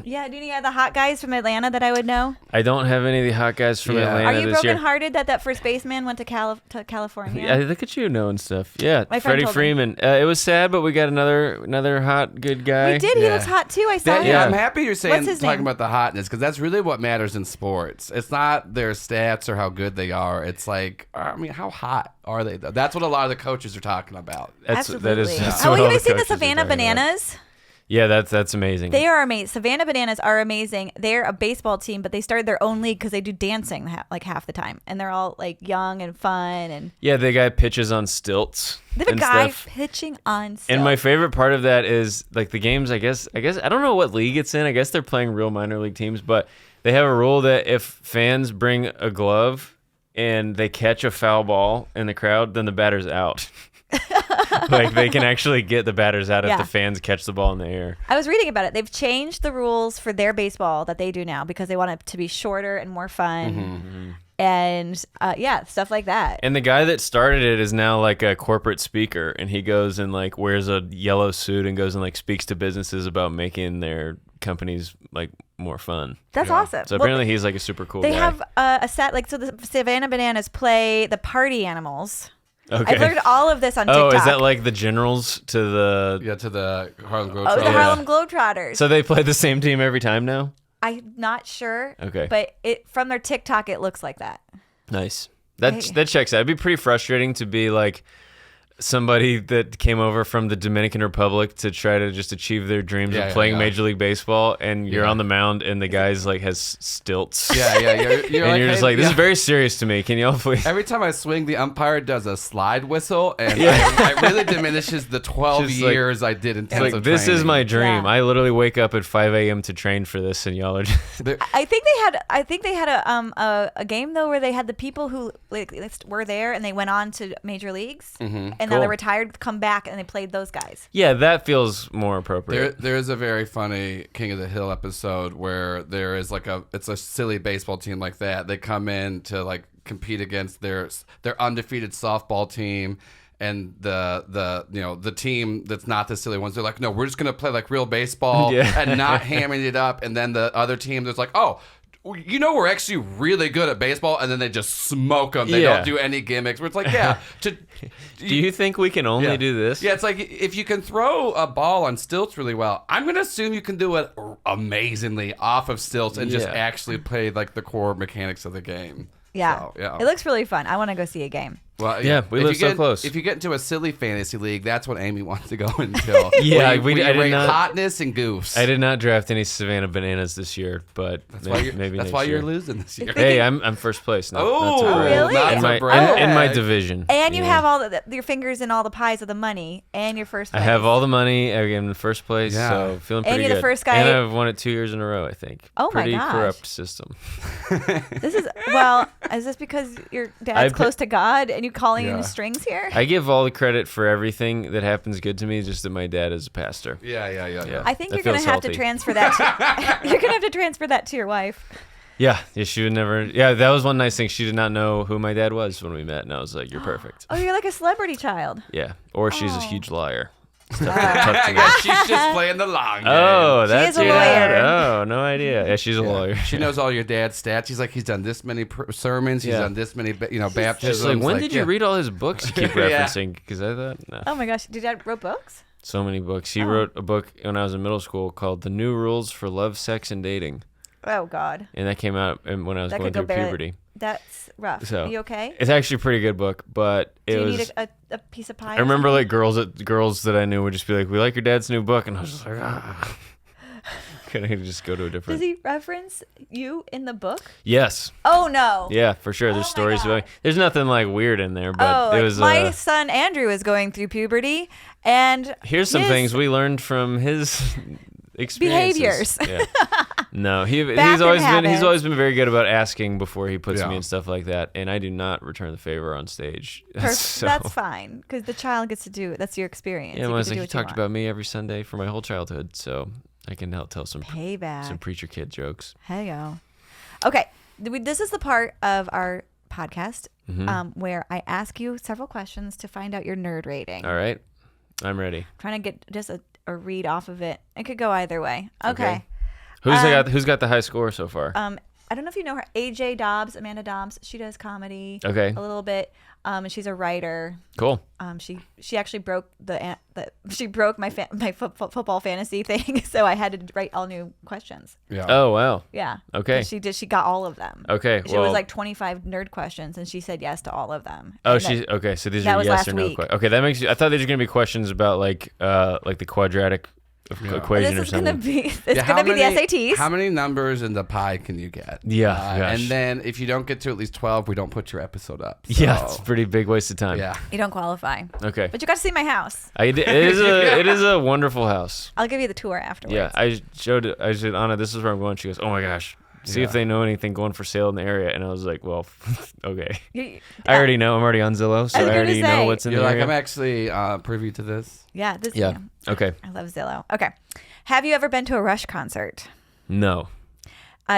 A: Yeah, do you have the hot guys from Atlanta that I would know?
B: I don't have any of the hot guys from Atlanta
A: Are you
B: this year.
A: brokenhearted that first baseman went to California?
B: Yeah, look at you knowing stuff. Yeah,
A: My friend
B: Freddie
A: told me.
B: Freeman. It was sad, but we got another hot, good guy.
A: We did. He looks hot too. I saw him.
C: Yeah, I'm happy you're saying
A: What's his
C: talking
A: name?
C: about the hotness because that's really what matters in sports. It's not their stats or how good they are. It's like, I mean, how hot are they? Though? That's what a lot of the coaches are talking about.
A: Absolutely.
B: That's
A: Oh,
B: what
A: have
B: all
A: you
B: the
A: seen the
B: coaches are
A: Savannah
B: talking about.
A: Bananas?
B: Yeah, that's amazing.
A: They are amazing. Savannah Bananas are amazing. They're a baseball team, but they started their own league because they do dancing like half the time, and they're all like young and fun. And
B: Yeah, the guy pitches on stilts.
A: they have a
B: and
A: guy
B: stuff.
A: pitching on.
B: And my favorite part of that is like the games. I guess I don't know what league it's in. I guess they're playing real minor league teams, but they have a rule that if fans bring a glove and they catch a foul ball in the crowd, then the batter's out. Like they can actually get the batters out
A: Yeah.
B: if the fans catch the ball in the air.
A: I was reading about it. They've changed the rules for their baseball that they do now because they want it to be shorter and more fun. And stuff like that.
B: And the guy that started it is now like a corporate speaker, and he goes and like wears a yellow suit and goes and like speaks to businesses about making their companies like more fun.
A: That's awesome.
B: So
A: Well,
B: apparently he's like a super cool
A: they
B: guy.
A: have a set so the Savannah Bananas play the party animals.
B: Okay.
A: I've learned all of this on
B: Oh,
A: TikTok.
B: is that like the generals to the?
C: To the Harlem
A: the
C: Globetrotters.
A: Harlem Globetrotters?
B: So they play the same team every time now.
A: I'm not sure.
B: Okay.
A: But from their TikTok, it looks like that.
B: Nice. That checks out. It'd be pretty frustrating to be like somebody that came over from the Dominican Republic to try to just achieve their dreams of playing Major League Baseball, and you're on the mound and the guy's like has stilts.
C: Yeah. You're
B: And you're just
C: hey,
B: like, this is very serious to me. Can y'all please?
C: Every time I swing, the umpire does a slide whistle, and it really diminishes the 12
B: Just like-
C: years I did
B: It's
C: intensive
B: like, this is
C: training.
B: my dream.
A: Yeah.
B: I literally wake up at 5 a.m. to train for this, and y'all are just...
A: I think they had a game though where they had the people who like were there and they went on to major leagues and now
B: Cool.
A: they're retired come back and they played those guys.
B: Yeah, that feels more appropriate.
C: There is a very funny King of the Hill episode where there is like it's a silly baseball team like that. They come in to like compete against their undefeated softball team. And the team that's not the silly ones, they're like, no, we're just gonna play like real baseball and not hamming it up. And then the other team, there's like, oh, we're actually really good at baseball, and then they just smoke them. They don't do any gimmicks. Where it's like,
B: Do you think we can only do this?
C: Yeah, it's like if you can throw a ball on stilts really well, I'm gonna assume you can do it amazingly off of stilts and just actually play like the core mechanics of the game.
A: Yeah.
C: So, yeah.
A: It looks really fun. I want to go see a game.
C: Well,
B: Yeah, we
C: if
B: live
C: you
B: so
C: get-
B: close.
C: If you get into a silly fantasy league, that's what Amy wants to go into.
B: Yeah,
C: I
B: I did not-
C: hotness and goofs.
B: I did not draft any Savannah Bananas this year, but
C: That's
B: maybe
C: that's
B: next
C: why
B: year.
C: you're losing this year.
B: Hey, I'm first place. Not to brag.
A: really?
C: not
B: In
C: to
B: my,
C: brag.
B: in my division.
A: And you
B: Yeah.
A: have all your fingers in all the pies of the money and your first
B: I
A: place.
B: have all the money. I'm in first place,
C: Yeah.
B: so feeling
A: And
B: pretty
A: you're the
B: good.
A: first guy-
B: And I've won it 2 years in a row, I think.
A: Oh my
B: pretty
A: gosh.
B: corrupt system.
A: This is is this because your dad's
B: I
A: close to God and you calling
C: Yeah.
A: in strings here?
B: I give all the credit for everything that happens good to me, just that my dad is a pastor.
C: Yeah.
A: I think
B: That
A: you're gonna
B: feels
A: have to
B: healthy.
A: transfer that. You're gonna have to transfer that to your wife.
B: Yeah, she would never. Yeah, that was one nice thing. She did not know who my dad was when we met, and I was like, "You're perfect."
A: Oh, you're like a celebrity child.
B: Yeah, or she's a
A: Oh.
B: huge liar.
C: Yeah, she's just playing the long game.
B: Oh, that's
A: is a
B: your dad.
A: lawyer.
B: Oh, no idea. Yeah, she's a lawyer.
C: She knows all your dad's stats. She's like, he's done this many sermons. He's
B: Yeah.
C: done this many,
B: She's
C: baptisms.
B: like, when did you read all his books? You keep
C: Yeah.
B: referencing because I thought no.
A: Oh my gosh, did Dad wrote books?
B: So many books. He wrote a book when I was in middle school called "The New Rules for Love, Sex, and Dating,"
A: Oh God,
B: and that came out when I was
A: that
B: going
A: could go
B: through
A: barely.
B: puberty.
A: That's rough.
B: So
A: Are you okay?
B: it's actually a pretty good book, but
A: Do
B: it
A: you
B: was.
A: need a piece of pie?
B: I remember like girls that I knew would just be like, "We like your dad's new book," and I was just like, "Ah." Could I just go to a different?
A: Does he reference you in the book?
B: Yes.
A: Oh no.
B: Yeah, for sure.
A: Oh
B: There's
A: my
B: stories
A: God.
B: about. There's nothing like weird in there, but
A: Oh,
B: it
A: like
B: was.
A: my son Andrew is going through puberty, and
B: Here's some
A: his-
B: things we learned from his experiences.
A: Behaviors.
B: Yeah. No, he's
A: Bathroom
B: always
A: habits.
B: been very good about asking before he puts
C: Yeah.
B: me in stuff like that, and I do not return the favor on stage. So-
A: That's fine because the child gets to do it. That's your experience.
B: Yeah,
A: you
B: well, I
A: get
B: was
A: to
B: like,
A: do
B: he
A: what you
B: talked
A: want.
B: about me every Sunday for my whole childhood, so I can help tell some
A: Payback.
B: preacher kid jokes.
A: Hey yo. Okay, this is the part of our podcast
B: Mm-hmm.
A: where I ask you several questions to find out your nerd rating.
B: All right. I'm ready.
A: Trying to get just a read off of it. It could go either way. Okay.
B: Who's got the high score so far?
A: I don't know if you know her, Amanda Dobbs. She does comedy.
B: Okay.
A: A little bit. And she's a writer.
B: Cool.
A: She actually broke she broke my football fantasy thing, so I had to write all new questions.
C: Yeah.
B: Oh wow.
A: Yeah.
B: Okay.
A: She got all of them.
B: Okay.
A: She was like 25 nerd questions, and she said yes to all of them.
B: Oh,
A: and
B: okay. So these
A: that
B: are
A: was
B: yes
A: last
B: or no
A: week.
B: questions. Okay, that makes you. I thought these were gonna be questions about like the quadratic equation or
A: This is
B: something.
A: gonna be
C: How
A: the
C: many-
A: SATs.
C: How many numbers in the pie can you get?
B: Yeah, gosh.
C: and then if you don't get to at least 12, we don't put your episode up.
B: Yeah,
C: So,
B: it's a pretty big waste of time.
C: yeah.
A: You don't qualify.
B: Okay.
A: But you got to see my house.
B: It is a wonderful house.
A: I'll give you the tour afterwards.
B: Yeah, I said, Anna, this is where I'm going. She goes, oh my gosh, see if they know anything going for sale in the area. And I was like, well, okay. I already know. I'm already on Zillow, so
A: I was
B: I
A: gonna
B: already know
A: say.
B: what's in
C: You're
B: the
C: like,
B: area.
C: I'm actually privy to this.
A: Yeah.
B: Yeah. Okay.
A: I love Zillow. Okay. Have you ever been to a Rush concert?
B: No.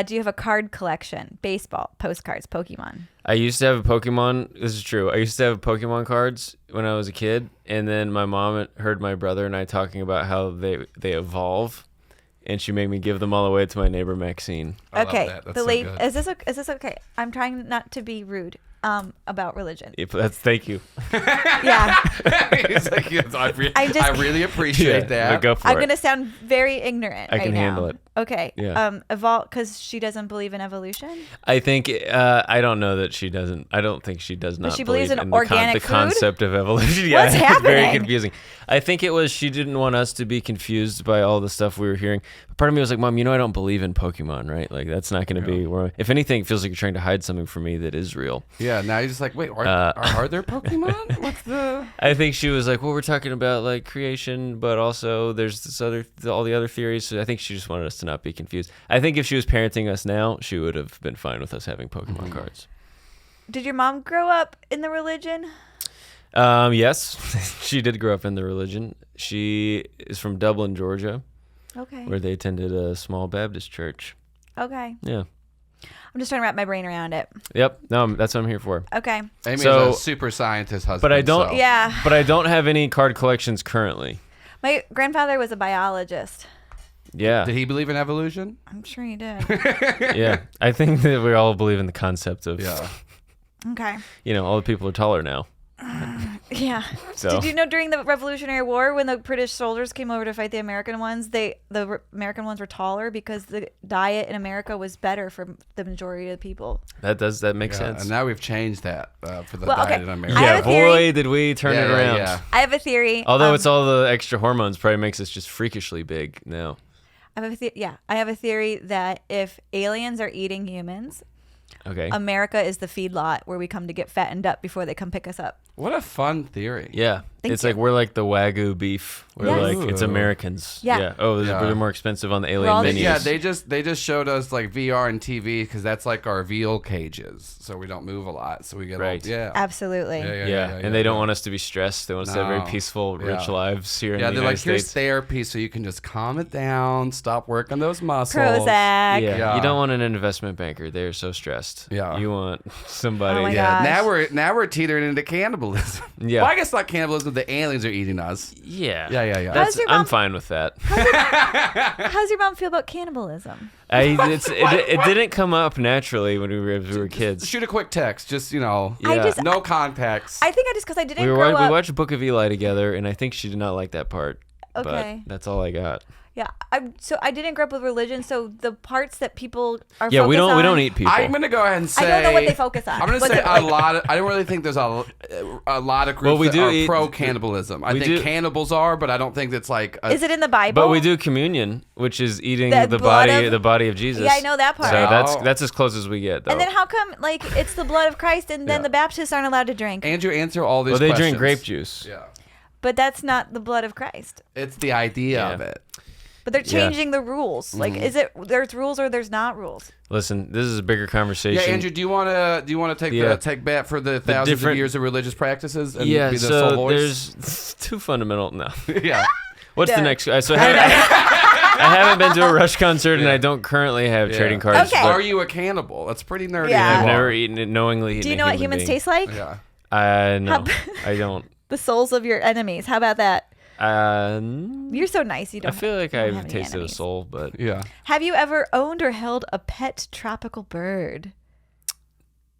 A: Do you have a card collection? Baseball, postcards, Pokemon.
B: I used to have a Pokemon. This is true. I used to have Pokemon cards when I was a kid, and then my mom heard my brother and I talking about how they evolve, and she made me give them all away to my neighbor Maxine.
C: I love
A: Okay.
C: that. That's so good.
A: Is this okay? I'm trying not to be rude. About religion.
B: Thank you.
A: Yeah.
C: He's like, yes, I
A: I
C: really appreciate that.
B: Go for
A: I'm
B: it.
A: gonna sound very ignorant.
B: I can
A: right
B: handle
A: now.
B: it.
A: Okay.
B: Yeah.
A: Evolve because she doesn't believe in evolution.
B: I think I don't know that she doesn't. I don't think she does not.
A: she believes
B: believe
A: in
B: the
A: organic
B: the
A: food?
B: concept of evolution. Yeah,
A: What's
B: it's very
A: happening?
B: confusing. I think it was she didn't want us to be confused by all the stuff we were hearing. Part of me was like, Mom, I don't believe in Pokemon, right? Like that's not going to be. Where, if anything, it feels like you're trying to hide something from me that is real.
C: Yeah, now you're just like, wait, are there Pokemon? What's the...
B: I think she was like, well, we're talking about like creation, but also there's this all the other theories. So I think she just wanted us to not be confused. I think if she was parenting us now, she would have been fine with us having Pokemon cards.
A: Did your mom grow up in the religion?
B: Yes, she did grow up in the religion. She is from Dublin, Georgia,
A: Okay.
B: where they attended a small Baptist church.
A: Okay.
B: Yeah.
A: I'm just trying to wrap my brain around it.
B: Yep. No, that's what I'm here for.
A: Okay.
C: Amy's
B: So-
C: a super scientist husband.
B: But I don't.
C: so-
A: Yeah.
B: But I don't have any card collections currently.
A: My grandfather was a biologist.
B: Yeah.
C: Did he believe in evolution?
A: I'm sure he did.
B: Yeah. I think that we all believe in the concept of,
C: Yeah.
A: Okay.
B: all the people are taller now.
A: Yeah.
B: So.
A: Did you know during the Revolutionary War, when the British soldiers came over to fight the American ones, American ones were taller because the diet in America was better for the majority of the people.
B: That makes
C: Yeah,
B: sense.
C: and now we've changed that for the
A: Well,
C: diet
A: okay.
C: in America.
A: I
B: Yeah,
A: have a theory.
B: boy, did we turn it around.
C: Yeah.
A: I have a theory.
B: Although it's all the extra hormones probably makes us just freakishly big now.
A: I have a theory that if aliens are eating humans,
B: Okay.
A: America is the feedlot where we come to get fattened up before they come pick us up.
C: What a fun theory.
B: Yeah.
A: Thank
B: It's
A: you.
B: like we're like the Wagyu beef. We're
A: Yes.
B: like it's
C: Ooh.
B: Americans.
A: Yeah.
B: Oh,
C: Yeah.
B: they're more expensive on the
A: all
B: alien
A: the-
B: menus.
C: Yeah, they just showed us like VR and TV because that's like our veal cages, so we don't move a lot, so we get
B: Right.
A: Absolutely.
B: And they don't want us to be stressed. They want us to have very
C: No.
B: peaceful, rich
C: Yeah.
B: lives here in
C: Yeah,
B: the
C: they're
B: United
C: like, here's
B: States.
C: therapy, so you can just calm it down, stop working those muscles.
A: Prozac.
B: Yeah. You don't want an investment banker. They're so stressed.
C: Yeah.
B: You want somebody.
A: Oh my
C: Yeah,
A: gosh.
C: now we're teetering into cannibalism.
B: Yeah.
C: Well, I guess not cannibalism. The aliens are eating us.
B: Yeah.
C: Yeah.
B: That's,
A: How's your
B: I'm
A: mom-
B: fine with that.
A: How's your mom feel about cannibalism?
B: It didn't come up naturally when we were kids.
C: Shoot a quick text, just
B: Yeah.
C: no context.
A: I think because I didn't
B: We
A: grow up.
B: watched Book of Eli together, and I think she did not like that part.
A: Okay.
B: But that's all I got.
A: Yeah, I didn't grow up with religion, so the parts that people are
B: Yeah, we
A: focused
B: don't
A: on,
B: eat people.
C: I'm gonna go ahead and say
A: I don't know what they focus on.
C: I'm gonna
A: What's
C: say
A: it like?
C: I don't really think there's a lot of groups
B: Well, we
C: that
B: do
C: are
B: eat-
C: pro cannibalism. I
B: we
C: think
B: do-
C: cannibals are, but I don't think it's like.
A: Is it in the Bible?
B: But we do communion, which is eating
A: The
B: the
A: blood
B: body of Jesus.
A: Yeah, I know that part.
B: So
C: Oh.
B: that's as close as we get, though.
A: And then how come it's the blood of Christ, and then
C: Yeah.
A: the Baptists aren't allowed to drink?
C: Andrew, answer all these.
B: well, they
C: questions.
B: drink grape juice.
C: Yeah,
A: But that's not the blood of Christ.
C: it's the idea
B: Yeah.
C: of it.
A: But they're
B: Yeah.
A: changing the rules.
C: Mm-hmm.
A: Like, is it there's rules or there's not rules?
B: Listen, this is a bigger conversation.
C: Yeah, Andrew, do you want to take
B: Yeah.
C: take bat for the thousands of
B: different-
C: years of religious practices and
B: Yeah,
C: be the sole
B: so
C: voice?
B: there's two fundamental. No.
C: Yeah.
B: What's
A: Yeah.
B: the next? So I haven't been to a Rush concert, and I don't currently have
C: Yeah.
B: trading cards.
A: Okay.
B: but
C: Are you a cannibal? That's pretty nerdy.
A: Yeah.
B: I've
C: as well.
B: never eaten it knowingly.
A: Do you know what humans taste like?
C: Yeah.
B: No,
A: How-
B: I don't.
A: The souls of your enemies. How about that? You're so nice. You
B: I
A: don't.
B: feel like
A: you don't
B: I've
A: have any
B: tasted a
A: enemies.
B: soul, but
C: Yeah.
A: Have you ever owned or held a pet tropical bird?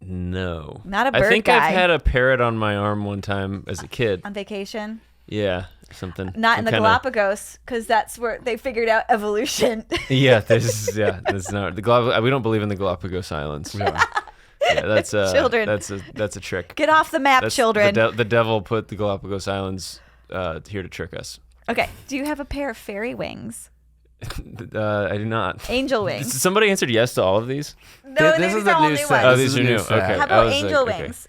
B: no.
A: Not a bird
B: I think
A: guy.
B: I've had a parrot on my arm one time as a kid.
A: On vacation?
B: Yeah, something.
A: Not
B: some
A: in the
B: kinda-
A: Galapagos, because that's where they figured out evolution.
B: Yeah, that's not we don't believe in the Galapagos Islands.
C: Yeah.
B: Yeah, that's
A: Children.
B: That's a trick.
A: Get off the map,
B: That's
A: children.
B: The devil put the Galapagos Islands here to trick us.
A: Okay. Do you have a pair of fairy wings?
B: I do not.
A: Angel wings?
B: Somebody answered yes to all of these.
A: No,
C: This
A: these
C: is
A: are
C: a
A: all
C: new
A: new
C: set.
B: Oh,
A: ones.
C: This
B: these
C: is
B: are
C: a new
B: new.
C: set.
B: Okay.
A: How
B: I
A: about
B: was like,
A: angel
B: okay.
A: wings?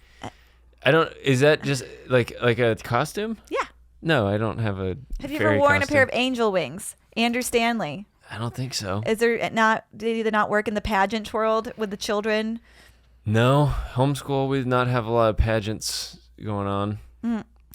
B: I don't. Is that just like a costume?
A: Yeah.
B: No, I don't have a.
A: Have you
B: fairy
A: ever worn
B: costume.
A: a pair of angel wings? Andrew Stanley.
B: I don't think so.
A: Is there not? Did they not work in the pageant world with the children?
B: No, homeschool. We did not have a lot of pageants going on.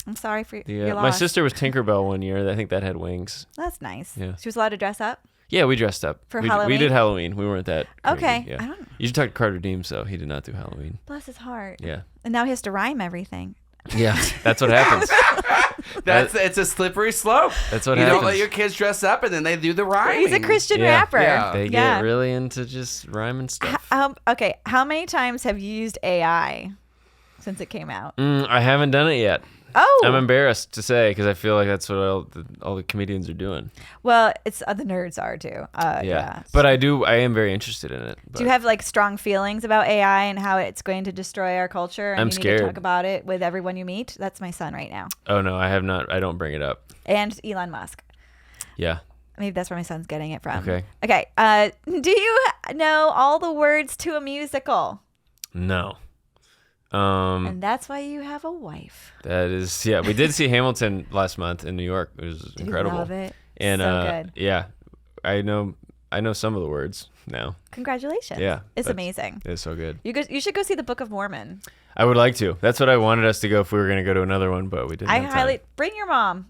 A: I'm sorry for your
B: Yeah,
A: loss.
B: my sister was Tinkerbell one year. I think that had wings.
A: That's nice.
B: Yeah.
A: She was allowed to dress up.
B: Yeah, we dressed up
A: For
B: we,
A: Halloween?
B: We did Halloween. We weren't that. Crazy.
A: Okay.
B: Yeah.
A: I don't.
B: You should talk to Carter Deems though. He did not do Halloween.
A: Bless his heart.
B: Yeah.
A: And now he has to rhyme everything.
B: Yeah, that's what happens.
C: It's a slippery slope.
B: That's what
C: You
B: happens.
C: don't let your kids dress up, and then they do the rhyming.
A: He's a Christian
B: Yeah.
A: rapper.
C: Yeah.
B: They
A: Yeah.
B: get really into just rhyming stuff.
A: Okay. How many times have you used AI since it came out?
B: I haven't done it yet.
A: Oh,
B: I'm embarrassed to say because I feel like that's what all the comedians are doing.
A: well, it's the nerds are too. Yeah.
B: But I am very interested in it.
A: Do you have like strong feelings about AI and how it's going to destroy our culture? And
B: I'm
A: you need
B: scared.
A: to talk about it with everyone you meet. That's my son right now,
B: Oh no, I have not. I don't bring it up.
A: and Elon Musk.
B: Yeah.
A: Maybe that's where my son's getting it from.
B: Okay.
A: Okay. Do you know all the words to a musical?
B: No.
A: And that's why you have a wife.
B: That is, yeah. We did see Hamilton last month in New York. It was
A: Did
B: incredible.
A: you love it?
B: And
A: So good.
B: yeah, I know some of the words now.
A: Congratulations.
B: Yeah,
A: It's
B: that's-
A: amazing.
B: It's so good.
A: You should go see the Book of Mormon.
B: I would like to. That's what I wanted us to go if we were going to go to another one, but we didn't.
A: I
B: have time.
A: highly bring your mom.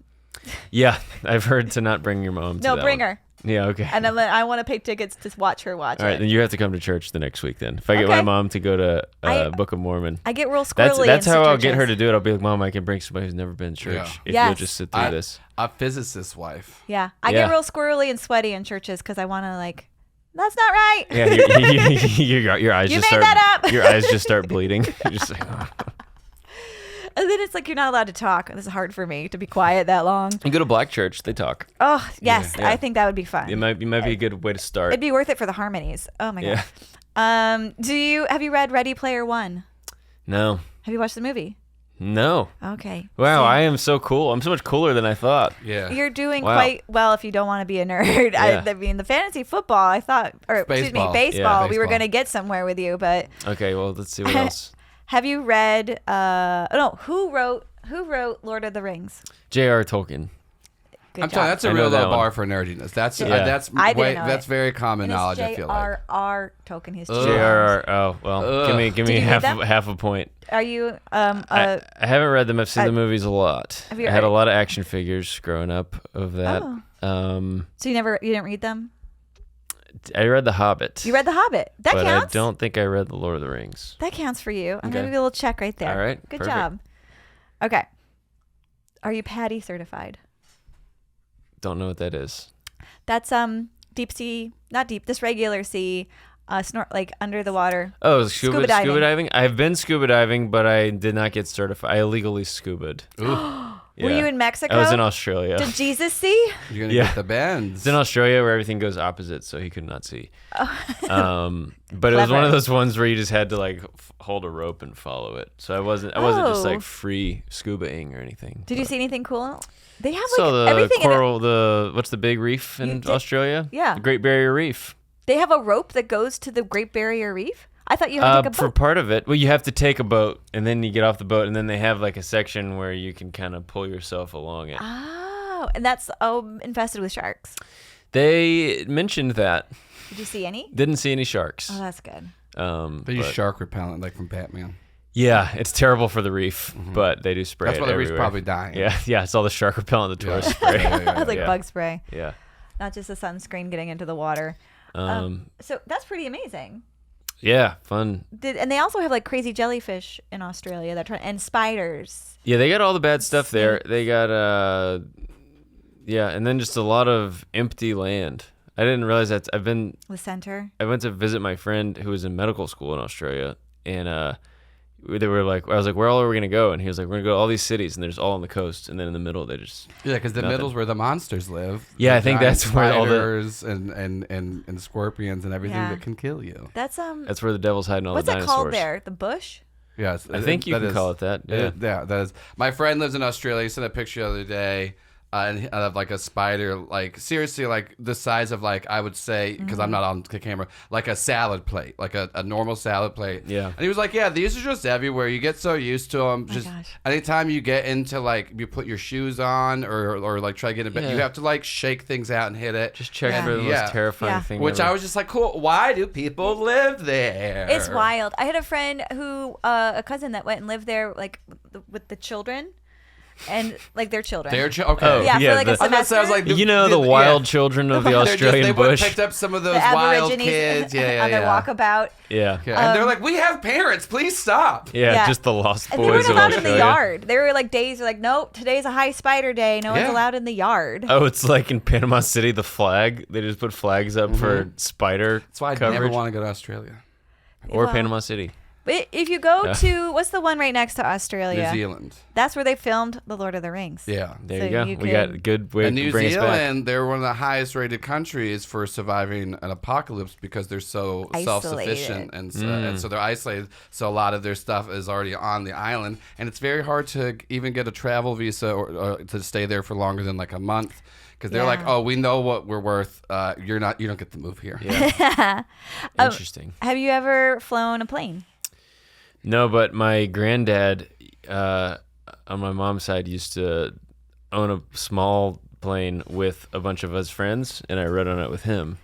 B: Yeah, I've heard to not bring your mom. To
A: No,
B: that
A: bring
B: one.
A: her.
B: Yeah. Okay.
A: And then I want to pay tickets to watch her watch
B: All right,
A: it.
B: then you have to come to church the next week. Then, if I get my
A: Okay.
B: mom to go to
A: I-
B: Book of Mormon,
A: I get real squirrely.
B: that's
A: in
B: how I'll get her
A: churches.
B: to do it. I'll be like, Mom, I can bring somebody who's never been to church
C: Yeah.
B: if
A: Yes.
B: you'll just sit through this.
C: A physicist's wife.
A: Yeah, I
B: Yeah.
A: get real squirrely and sweaty in churches because I want to like. That's not right.
B: Yeah, your eyes
A: You
B: just
A: made
B: start.
A: that up.
B: Your eyes just start bleeding. You're just like,
A: And then it's like you're not allowed to talk. This is hard for me to be quiet that long.
B: You go to black church, they talk.
A: Oh yes,
B: Yeah.
A: I think that would be fun.
B: It might be a good way to start.
A: It'd be worth it for the harmonies. Oh my
B: Yeah.
A: god. Have you read Ready Player One?
B: No.
A: Have you watched the movie?
B: No.
A: Okay.
B: Wow,
A: See,
B: I am so cool. I'm so much cooler than I thought.
C: Yeah.
A: You're doing
B: Wow.
A: quite well if you don't want to be a nerd.
B: Yeah.
A: I mean, the fantasy football, I thought, or excuse me,
C: Baseball.
A: baseball.
B: Yeah,
A: We were
C: baseball.
A: going to get somewhere with you, but
B: Okay, well, let's see what else.
A: have you read? Who wrote Lord of the Rings?
B: J.R. Tolkien.
A: Good
C: I'm
A: job.
C: telling you, that's
B: I
C: a
B: know
C: real
B: that
C: low
B: one.
C: bar for nerdiness. That's
B: Yeah.
A: I didn't know
C: that's
A: it.
C: very common
A: And it's
C: knowledge. I feel like.
A: J.R.R. Tolkien. His
B: J.R.R. Oh, well,
C: Ugh.
B: give
A: Did
B: me
A: you read
B: half
A: them?
B: half a point.
A: Are you?
B: I haven't read them. I've seen the movies a lot.
A: Have you
B: I had a
A: read-
B: lot of action figures growing up of that.
A: Oh. So you didn't read them?
B: I read The Hobbit.
A: You read The Hobbit. That
B: but
A: counts.
B: I don't think I read The Lord of the Rings.
A: That counts for you. I'm
B: Okay.
A: gonna give you a little check right there.
B: All right,
A: Good
B: perfect.
A: job. Okay. Are you Patty certified?
B: Don't know what that is.
A: That's deep sea, not deep, this regular sea, like under the water.
B: Oh,
A: Scuba
B: scuba
A: diving.
B: diving? I've been scuba diving, but I did not get certified. I illegally scuba'd.
A: Were you in Mexico?
B: I was in Australia.
A: Did Jesus see?
C: You're gonna
B: Yeah.
C: get the bends.
B: It's in Australia where everything goes opposite, so he could not see. But it was
A: Clever.
B: one of those ones where you just had to like hold a rope and follow it. So I wasn't just
A: Oh.
B: like free scubaing or anything.
A: Did you see anything cool? They have like
B: So the
A: everything in it.
B: coral, what's the big reef
A: You
B: in
A: did-
B: Australia?
A: Yeah.
B: The Great Barrier Reef.
A: They have a rope that goes to the Great Barrier Reef. I thought you had to take a
B: For
A: boat.
B: part of it, well, you have to take a boat and then you get off the boat and then they have like a section where you can kind of pull yourself along it.
A: Oh, and that's infested with sharks.
B: They mentioned that.
A: Did you see any?
B: Didn't see any sharks.
A: Oh, that's good.
C: They use
B: but-
C: shark repellent like from Batman.
B: Yeah, it's terrible for the reef, but they do spray
C: That's
B: it
C: why the reef's
B: everywhere.
C: probably dying.
B: Yeah, it's all the shark repellent the tourists spray.
A: That's like
B: Yeah.
A: bug spray,
B: Yeah.
A: not just the sunscreen getting into the water. So that's pretty amazing.
B: Yeah, fun.
A: And they also have like crazy jellyfish in Australia and spiders.
B: Yeah, they got all the bad stuff there. They got Yeah, and then just a lot of empty land. I didn't realize that.
A: The center.
B: I went to visit my friend who was in medical school in Australia, and they were like, I was like, where all are we gonna go? And he was like, we're gonna go to all these cities, and they're just all on the coast, and then in the middle they just
C: because the
B: nothing.
C: middle's where the monsters live.
B: Yeah,
C: The
B: I think
C: giant
B: that's where all the
C: spiders and scorpions and everything
A: Yeah.
C: that can kill you.
A: That's
B: that's where the devil's hiding all
A: what's
B: the
A: that
B: dinosaurs.
A: called there? The bush?
C: Yes,
B: I think you can call it that. Yeah.
C: Yeah, that is. My friend lives in Australia. He sent a picture the other day of like a spider, like seriously, like the size of like I would say, because I'm not on the camera, like a salad plate, like a normal salad plate.
B: Yeah.
C: And he was like, yeah, these are just everywhere. You get so used to them. Just
A: gosh.
C: anytime you get into like you put your shoes on or like try to get in bed,
B: Yeah.
C: you have to like shake things out and hit it.
B: Just check
A: Yeah.
B: for the
C: Yeah.
B: most terrifying
A: Yeah.
B: thing.
C: Which
B: ever.
C: I was just like, cool. Why do people live there?
A: It's wild. I had a friend who, a cousin that went and lived there, like with the children, and like their children.
C: Okay.
B: Oh,
A: yeah,
B: yeah,
A: for like a
B: the-
A: semester.
C: I was like,
B: You know the wild children of the
C: They
B: Australian
C: went
B: bush.
C: picked up some of those
A: the
C: wild
A: Aborigines
C: kids. Yeah,
A: on their walkabout.
B: Yeah.
C: And they're like, we have parents. Please stop.
B: Yeah,
A: Yeah.
B: just the lost
A: And they
B: boys
A: weren't
B: of
A: allowed in
B: Australia.
A: the yard. They were like days, like, nope, today's a high spider day. No one's
C: Yeah.
A: allowed in the yard.
B: Oh, it's like in Panama City, the flag. They just put flags up for spider
C: That's why I
B: coverage.
C: never want to go to Australia.
B: Or
A: Well,
B: Panama City.
A: But if you go
B: Yeah.
A: to, what's the one right next to Australia?
C: New Zealand.
A: That's where they filmed The Lord of the Rings.
C: Yeah.
B: There
A: So
B: you go.
A: you
B: We
A: could-
B: got a good way
C: And
B: to
C: New
B: bring us back.
C: Zealand, they're one of the highest rated countries for surviving an apocalypse because they're so self-sufficient and so they're isolated. So a lot of their stuff is already on the island, and it's very hard to even get a travel visa or to stay there for longer than like a month. Because they're like,
A: Yeah.
C: oh, we know what we're worth. You don't get to move here.
B: Yeah. Interesting.
A: Have you ever flown a plane?
B: No, but my granddad on my mom's side used to own a small plane with a bunch of us friends, and I rode on it with him.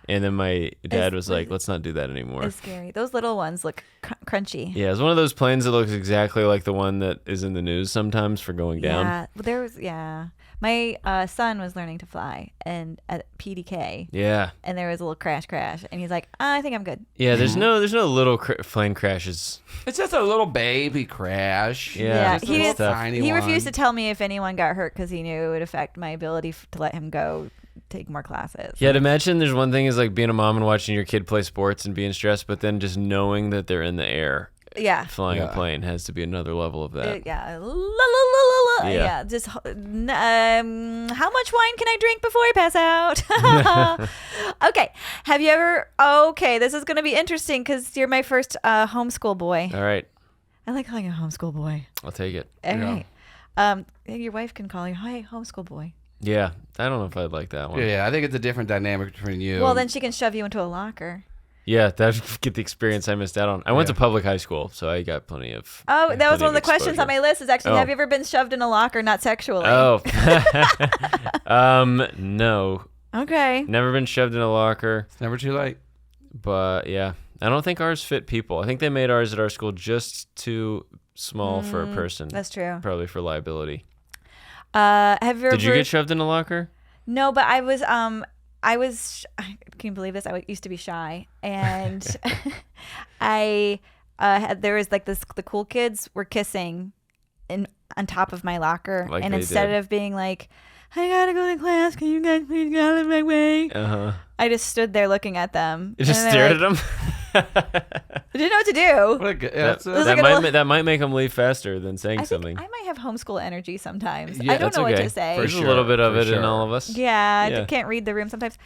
B: And then my dad was like, let's not do that anymore.
A: It's scary. Those little ones look crunchy.
B: Yeah, it's one of those planes that looks exactly like the one that is in the news sometimes for going down.
A: Yeah, there was. Yeah, my son was learning to fly and at PDK,
B: Yeah.
A: and there was a little crash, and he's like, I think I'm good.
B: Yeah, there's no little plane crashes.
C: It's just a little baby crash.
B: Yeah,
C: Just a
A: he
C: little
A: didn't-
C: tiny
A: He
C: one.
A: refused to tell me if anyone got hurt because he knew it would affect my ability to let him go take more classes.
B: Yeah, I'd imagine there's one thing is like being a mom and watching your kid play sports and being stressed, but then just knowing that they're in the air
A: Yeah.
B: flying a
C: Yeah.
B: plane has to be another level of that.
A: Yeah. La, la, la, la, la.
B: Yeah.
A: Yeah. Just how much wine can I drink before I pass out? Okay. Have you ever? Okay, this is going to be interesting because you're my first homeschool boy.
B: All right,
A: I like calling you a homeschool boy.
B: I'll take it.
A: All
C: Yeah.
A: right. Your wife can call you, hi, homeschool boy.
B: Yeah, I don't know if I'd like that one.
C: Yeah, I think it's a different dynamic between you.
A: Well, then she can shove you into a locker.
B: Yeah, that'd get the experience I missed out on. I went to public high school, so I got plenty of.
A: Oh, that was
B: plenty
A: one of the
B: of
A: questions on my
B: exposure.
A: list. Is actually,
B: Oh.
A: have you ever been shoved in a locker, not sexually?
B: Oh, no,
A: Okay.
B: never been shoved in a locker,
C: it's never too late.
B: but yeah, I don't think ours fit people. I think they made ours at our school just too small for a person.
A: That's true.
B: Probably for liability.
A: Have you ever?
B: Did you get shoved in a locker?
A: No, but I was. Can you believe this? I used to be shy, and I there was like the cool kids were kissing on top of my locker,
B: Like
A: and
B: they
A: instead
B: did.
A: of being like, I gotta go to class, can you guys please get out of my way? I just stood there looking at them.
B: You just
A: and
B: stared
A: they're
B: at them.
A: I didn't know what to do.
C: What a good,
B: That,
A: was
B: that
A: like a
B: might
A: little-
B: that might make them leave faster than saying
A: I think
B: something.
A: I might have homeschool energy sometimes.
C: Yeah,
A: I don't
B: That's
A: know
B: okay.
A: what to say.
B: There's
C: sure,
B: a little bit of
C: for
B: it in
C: sure.
B: all of us.
A: Yeah,
B: Yeah.
A: I can't read the room sometimes.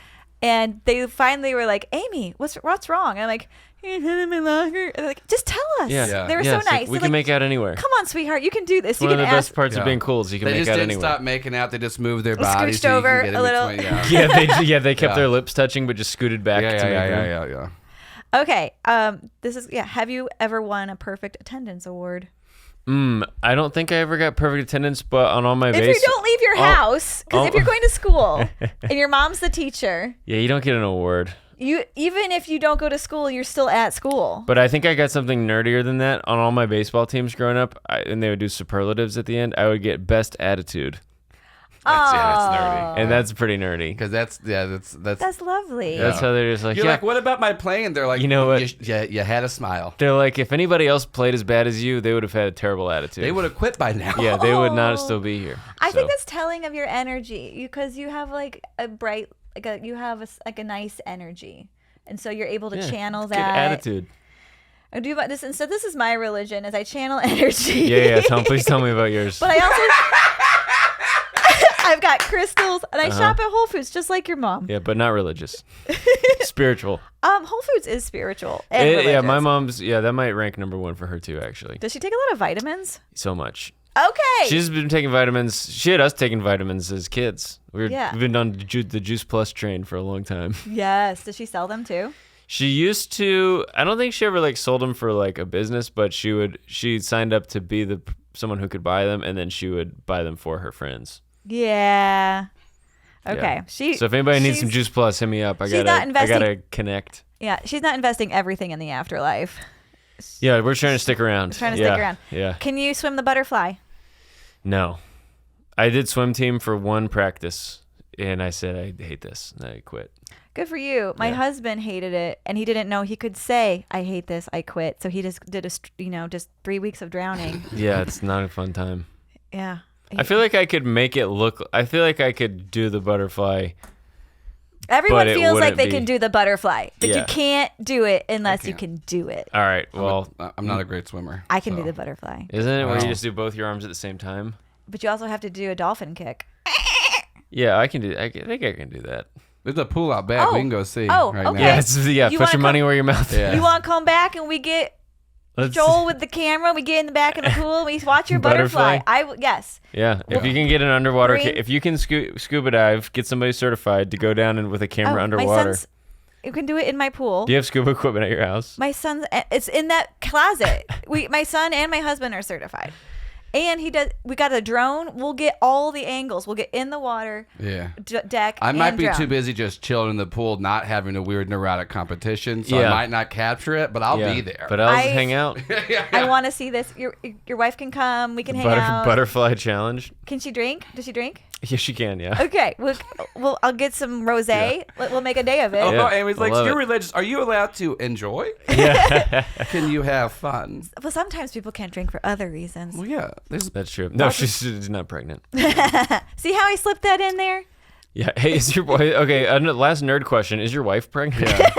A: And they finally were like, Amy, what's wrong? And I'm like, you're in my locker. And they're like, just tell us.
B: Yeah,
C: Yeah.
A: They were
B: Yeah,
A: so
B: it's like,
A: nice.
B: we
A: They're
B: can
A: like,
B: make out anywhere.
A: come on, sweetheart, you can do this.
B: It's
A: You
B: one
A: can
B: of the best
A: ask.
B: parts
C: Yeah.
B: of being cool is you can
C: They
B: make
C: just
B: out
C: didn't
B: anywhere.
C: stop making out. They just moved their
A: Scooched
C: bodies so you
A: over
C: can get
A: a
C: in
A: little.
C: between. Yeah.
B: They kept
C: Yeah.
B: their lips touching, but just scooted back to make room.
C: yeah.
A: Okay. This is Have you ever won a perfect attendance award?
B: I don't think I ever got perfect attendance, but on all my
A: If
B: base,
A: you don't leave your house, because if you're going to school and your mom's the teacher,
B: yeah, you don't get an award.
A: even if you don't go to school, you're still at school.
B: But I think I got something nerdier than that. On all my baseball teams growing up, and they would do superlatives at the end, I would get best attitude,
C: That's nerdy.
B: and that's pretty nerdy.
C: Because
A: That's lovely.
B: That's how they're just like,
C: You're
B: yeah.
C: like, what about my playing? They're like,
B: You know what?
C: You had a smile.
B: They're like, if anybody else played as bad as you, they would have had a terrible attitude.
C: They would have quit by now.
B: Yeah, they would not still be here.
A: I think that's telling of your energy because you have like a bright, like a nice energy, and so you're able to channel
B: good
A: that
B: attitude.
A: I do about this, and so this is my religion: is I channel energy.
B: Yeah. Please tell me about yours.
A: But I also I've got crystals, and I shop at Whole Foods just like your mom.
B: Yeah, but not religious. Spiritual.
A: Whole Foods is spiritual and religious.
B: Yeah, my mom's. Yeah, that might rank number 1 for her too. Actually,
A: Does she take a lot of vitamins?
B: so much.
A: Okay.
B: She's been taking vitamins. She had us taking vitamins as kids. We've been on the Juice Plus train for a long time.
A: Yes. Does she sell them too?
B: She used to. I don't think she ever like sold them for like a business, but she signed up to be someone who could buy them, and then she would buy them for her friends.
A: Yeah. Okay.
B: Yeah. So if anybody needs some Juice Plus, hit me up. I gotta connect.
A: Yeah, she's not investing everything in the afterlife.
B: Yeah, we're trying to stick around.
A: Stick around.
B: Yeah.
A: Can you swim the butterfly?
B: No. I did swim team for 1 practice, and I said I hate this, and I quit.
A: Good for you. My husband hated it, and he didn't know he could say, I hate this, I quit. So he just did just 3 weeks of drowning.
B: Yeah, it's not a fun time.
A: Yeah.
B: I feel like I could make it look. I feel like I could do the butterfly.
A: Everyone feels like they can do the butterfly, but
B: Yeah.
A: you can't do it unless you can do it.
B: All right. Well,
C: I'm not a great swimmer.
A: I can do the butterfly,
B: isn't it where you just do both your arms at the same time?
A: but you also have to do a dolphin kick.
B: Yeah, I can do. I think I can do that.
C: There's a pool out back. We can go see.
A: Oh,
C: right
A: okay.
C: Now.
B: Yeah.
A: You
B: Put
A: wanna
B: your money where your mouth is.
C: Yeah.
A: You want to come back and we get Joel with the camera? We get in the back of the pool. We watch your butterfly. Yes.
B: Yeah, if you can get an underwater,
A: Bring-
B: if you can scuba dive, get somebody certified to go down and with a camera underwater.
A: You can do it in my pool.
B: Do you have scuba equipment at your house?
A: My son's. It's in that closet. My son and my husband are certified, and he does. We got a drone. We'll get all the angles. We'll get in the water.
C: Yeah.
A: Deck.
C: I might be
A: drone.
C: too busy just chilling in the pool, not having a weird neurotic competition, so
B: Yeah.
C: I might not capture it, but I'll be there.
B: But I'll just hang out.
A: I want to see this. Your wife can come. We can hang out.
B: Butterfly challenge.
A: Can she drink? Does she drink?
B: Yes, she can. Yeah.
A: Okay. I'll get some rosé. We'll make a day of it.
C: Oh,
B: Yeah,
C: Amy's
B: I
C: like,
B: love
C: you're
B: it.
C: religious. Are you allowed to enjoy?
B: Yeah.
C: Can you have fun?
A: Well, sometimes people can't drink for other reasons.
C: Well, yeah.
B: That's true. No, she's not pregnant.
A: See how I slipped that in there?
B: Yeah. Hey, is your boy okay? Last nerd question: is your wife pregnant?
C: Yeah.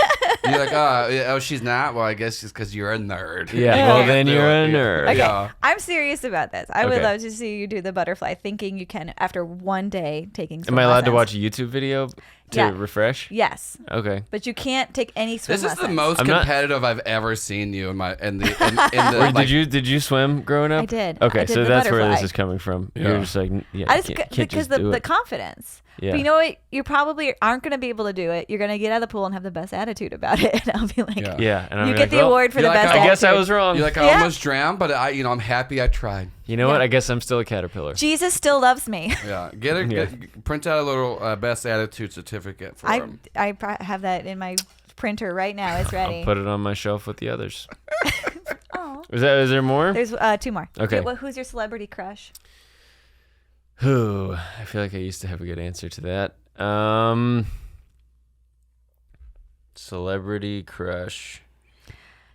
C: You're like, oh, she's not? Well, I guess just because you're a nerd.
B: Yeah.
A: Yeah.
B: Well, then you're a nerd.
A: Okay.
C: Yeah.
A: I'm serious about this. I would
B: Okay.
A: love to see you do the butterfly, thinking you can after one day taking swim
B: Am I allowed to
A: lessons.
B: watch a YouTube video to
A: Yeah.
B: refresh?
A: Yes.
B: Okay.
A: But you can't take any swim
C: This is
A: lessons.
C: the most
B: I'm not-
C: competitive I've ever seen you in the
B: Wait, did you swim growing up?
A: I did.
B: Okay,
A: I did
B: so
A: the
B: that's where this
A: butterfly.
B: is coming from.
C: Yeah.
B: You're just like,
A: I just
B: can't
A: because
B: just do
A: the
B: it.
A: confidence.
B: Yeah.
A: But you know what? You probably aren't going to be able to do it. You're going to get out of the pool and have the best attitude about it. And I'll be like,
C: Yeah.
B: Yeah, and I'm
A: you
B: like,
A: get the
B: well,
A: award for the
C: you're like,
A: best
C: I
B: I guess I
A: attitude.
B: was wrong.
C: You're like, I
A: Yeah.
C: almost drowned, but I'm happy I tried.
B: You know what?
A: Yeah.
B: I guess I'm still a caterpillar.
A: Jesus still loves me.
C: Yeah.
B: Yeah.
C: Print out a little best attitude certificate for him.
A: I have that in my printer right now. It's ready.
B: I'll put it on my shelf with the others.
A: Oh.
B: Is there more?
A: There's 2 more.
B: Okay.
A: Who's your celebrity crush?
B: Who? I feel like I used to have a good answer to that. Celebrity crush.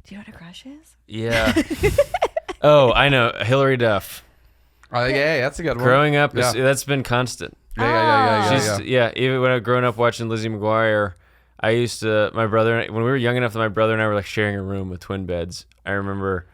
A: Do you know what a crush is?
B: Yeah. Oh, I know. Hillary Duff.
C: Oh, yeah, that's a good one.
B: Growing up,
C: Yeah.
B: that's been constant.
C: Yeah.
B: Even when I was growing up watching Lizzie McGuire, I used to, my brother, when we were young enough that my brother and I were like sharing a room with twin beds, I remember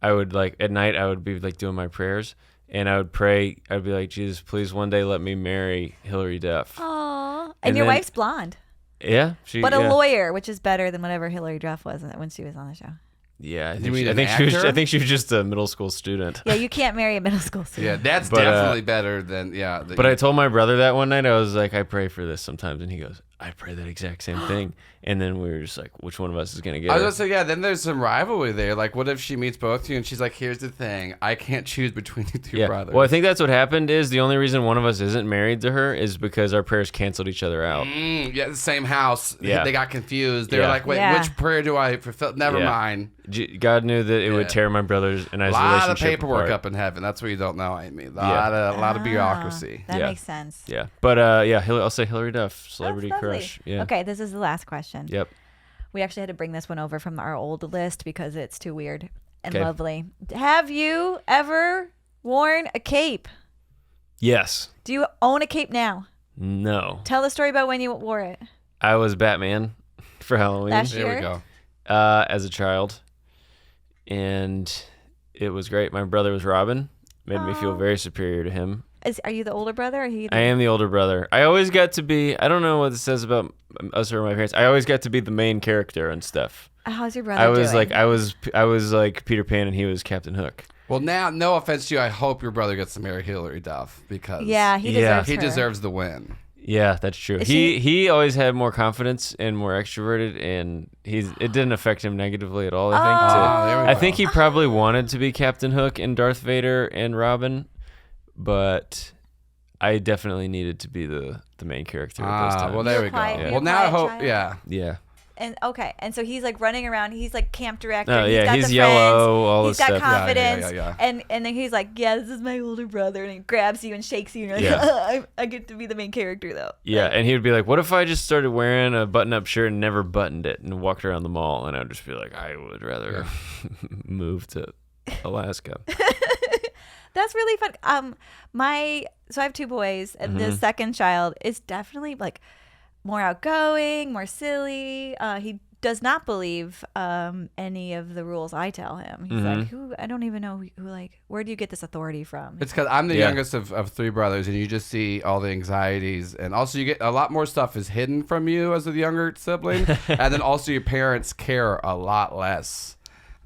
B: I would like, at night, I would be like doing my prayers and I would pray. I'd be like, Jesus, please one day let me marry Hillary Duff.
A: Aww. And
B: And
A: your
B: then-
A: wife's blonde.
B: Yeah.
A: But a lawyer, which is better than whatever Hillary Duff was when she was on the show.
B: Yeah.
C: You mean an
B: I
C: actor?
B: think she was just a middle school student.
A: Yeah, you can't marry a middle school
C: Yeah,
A: student.
C: that's
B: But,
C: definitely better than,
B: But I told my brother that one night. I was like, I pray for this sometimes. And he goes, I pray that exact same thing. And then we were just like, which one of us is going to get
C: I was
B: her?
C: gonna say, yeah, then there's some rivalry there. Like, what if she meets both of you and she's like, here's the thing, I can't choose between you two brothers.
B: Well, I think that's what happened is the only reason one of us isn't married to her is because our prayers canceled each other out.
C: Yeah, the same house.
B: Yeah.
C: They got confused. They were
B: Yeah.
C: like, wait,
A: Yeah.
C: which prayer do I fulfill? Never
B: Yeah.
C: mind.
B: God knew that it would
C: Yeah.
B: tear my brothers and
C: A
B: I's
C: lot of
B: relationship
C: paperwork
B: apart.
C: up in heaven. That's what you don't know, Amy. A
B: Yeah.
C: lot of bureaucracy.
A: That
B: Yeah.
A: makes sense.
B: Yeah. But I'll say Hillary Duff, celebrity
A: That's lovely.
B: crush. Yeah.
A: Okay, this is the last question.
B: Yep.
A: We actually had to bring this one over from our old list because it's too weird and
B: Okay.
A: lovely. Have you ever worn a cape?
B: Yes.
A: Do you own a cape now?
B: No.
A: Tell the story about when you wore it.
B: I was Batman for Halloween.
A: Last
C: There
A: year?
C: we go.
B: As a child, and it was great. My brother was Robin. Made me feel very superior to him.
A: Are you the older brother? Or
B: I am the older brother. I always got to be, I don't know what it says about us or my parents. I always got to be the main character and stuff.
A: How's your brother
B: I was
A: doing?
B: like I was like Peter Pan and he was Captain Hook.
C: Well, now, no offense to you, I hope your brother gets to marry Hillary Duff because
A: he deserves
C: he
A: her.
C: deserves the win.
B: Yeah, that's true.
A: Is
B: He always had more confidence and more extroverted, and it didn't affect him negatively at all. I think.
C: there we
B: I
C: go.
B: think he probably wanted to be Captain Hook and Darth Vader and Robin, but I definitely needed to be the main character at those times.
C: Well, there
A: You're
C: we
A: quiet-
C: go.
A: you're
C: Well, now I
A: quiet
C: hope,
A: child.
C: yeah.
B: Yeah.
A: And so he's like running around. He's like camp director.
B: Oh,
A: he's
B: yeah,
A: got
B: he's
A: the
B: yellow,
A: friends.
B: all
A: he's
B: this
A: got
B: stuff. Yeah,
A: confidence.
C: yeah.
A: And then he's like, yeah, this is my older brother, and he grabs you and shakes you, and you're like, I get to be the main character though.
B: Yeah, and he would be like, "What if I just started wearing a button-up shirt and never buttoned it and walked around the mall?" And I'd just be like, "I would rather move to Alaska."
A: That's really fun. So I have two boys, and the second child is definitely like more outgoing, more silly. He does not believe any of the rules I tell him. He's like, I don't even know who like, where do you get this authority from?
C: It's because I'm the youngest of three brothers, and you just see all the anxieties, and also you get a lot more stuff is hidden from you as a younger sibling, and then also your parents care a lot less.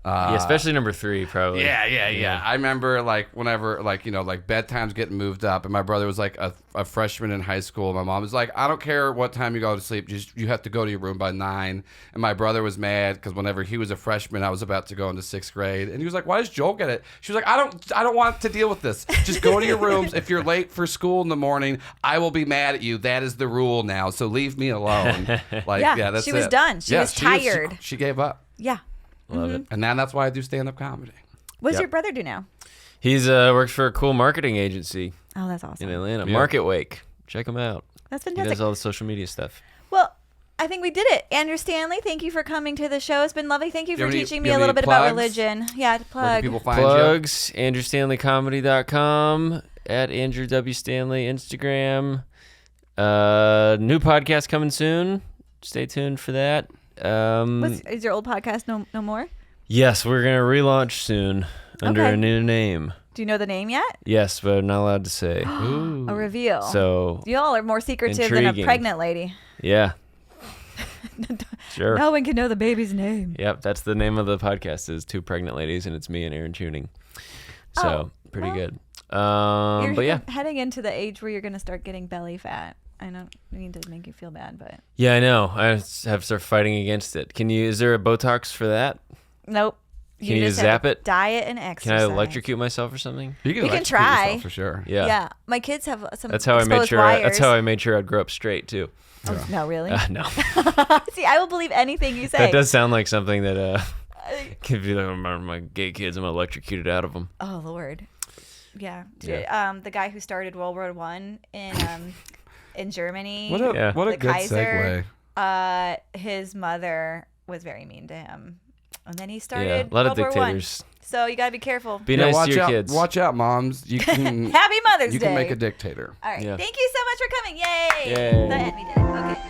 B: Yeah, especially number 3, probably.
C: Yeah. I remember like whenever like bedtime's getting moved up, and my brother was like a freshman in high school. My mom was like, I don't care what time you go to sleep, just you have to go to your room by 9. And my brother was mad because whenever he was a freshman, I was about to go into 6th grade, and he was like, why does Joel get it? She was like, I don't want to deal with this. Just go to your rooms. If you're late for school in the morning, I will be mad at you. That is the rule now. So leave me alone. Like that's
A: she was
C: it.
A: done. She was tired.
C: She gave up.
A: Yeah.
B: Love it.
C: And now that's why I do stand-up comedy.
A: What does
B: Yep.
A: your brother do now?
B: He's works for a cool marketing agency
A: Oh, that's awesome.
B: in Atlanta,
C: Yeah.
B: Market Wake. Check him out.
A: That's
B: He
A: fantastic.
B: does all the social media stuff.
A: Well, I think we did it. Andrew Stanley, thank you for coming to the show. It's been lovely. Thank you
C: Do you
A: for
C: have any-
A: teaching
C: do
A: me
C: you
A: a
C: have
A: little
C: any
A: bit about
C: plugs?
A: religion. Yeah, to
C: Where can
A: plug.
C: people find you?
B: Plugs, AndrewStanleyComedy.com, at Andrew W. Stanley, Instagram. New podcast coming soon. Stay tuned for that.
A: Is your old podcast no more?
B: Yes, we're going to relaunch soon under
A: Okay.
B: a new name.
A: Do you know the name yet?
B: Yes, but I'm not allowed to say.
A: A reveal.
B: So,
A: Y'all are more secretive than a
B: Intriguing.
A: pregnant lady.
B: yeah. Sure.
A: No one can know the baby's name.
B: Yep, that's the name of the podcast is Two Pregnant Ladies, and it's me and Aaron Tuning. So, pretty
A: well,
B: good.
A: You're
B: But yeah.
A: heading into the age where you're going to start getting belly fat. I don't mean to make you feel bad, but
B: Yeah, I know. I have to start fighting against it. Is there a Botox for that?
A: nope.
B: Can you
A: just
B: zap
A: have
B: it?
A: Diet and
B: Can
A: exercise.
B: I electrocute myself or something?
C: You can
A: We can
C: electrocute
A: try.
C: yourself for sure.
B: Yeah.
A: Yeah, my kids have some.
B: That's how I made
A: exposed
B: sure.
A: Wires.
B: That's how I made sure I'd grow up straight too.
A: Oh, no, really?
B: No,
A: See, I will believe anything you say.
B: that does sound like something that could be like my gay kids. I'm electrocuted out of them.
A: Oh Lord. Yeah.
B: Yeah.
A: The guy who started World War I in Germany.
C: What a
B: Yeah.
C: what a
A: The
C: good
A: Kaiser.
C: segue.
A: His mother was very mean to him, and then he started
B: Yeah, a lot of
A: World War I.
B: dictators.
A: So you gotta be careful.
B: Be nice
C: watch
B: to your
C: out,
B: kids.
C: Watch out, moms. You can
A: Happy Mother's
C: you
A: Day.
C: can make a dictator.
A: All right.
B: Yeah.
A: Thank you so much for coming. Yay.
B: Yay.
A: We did it. Okay.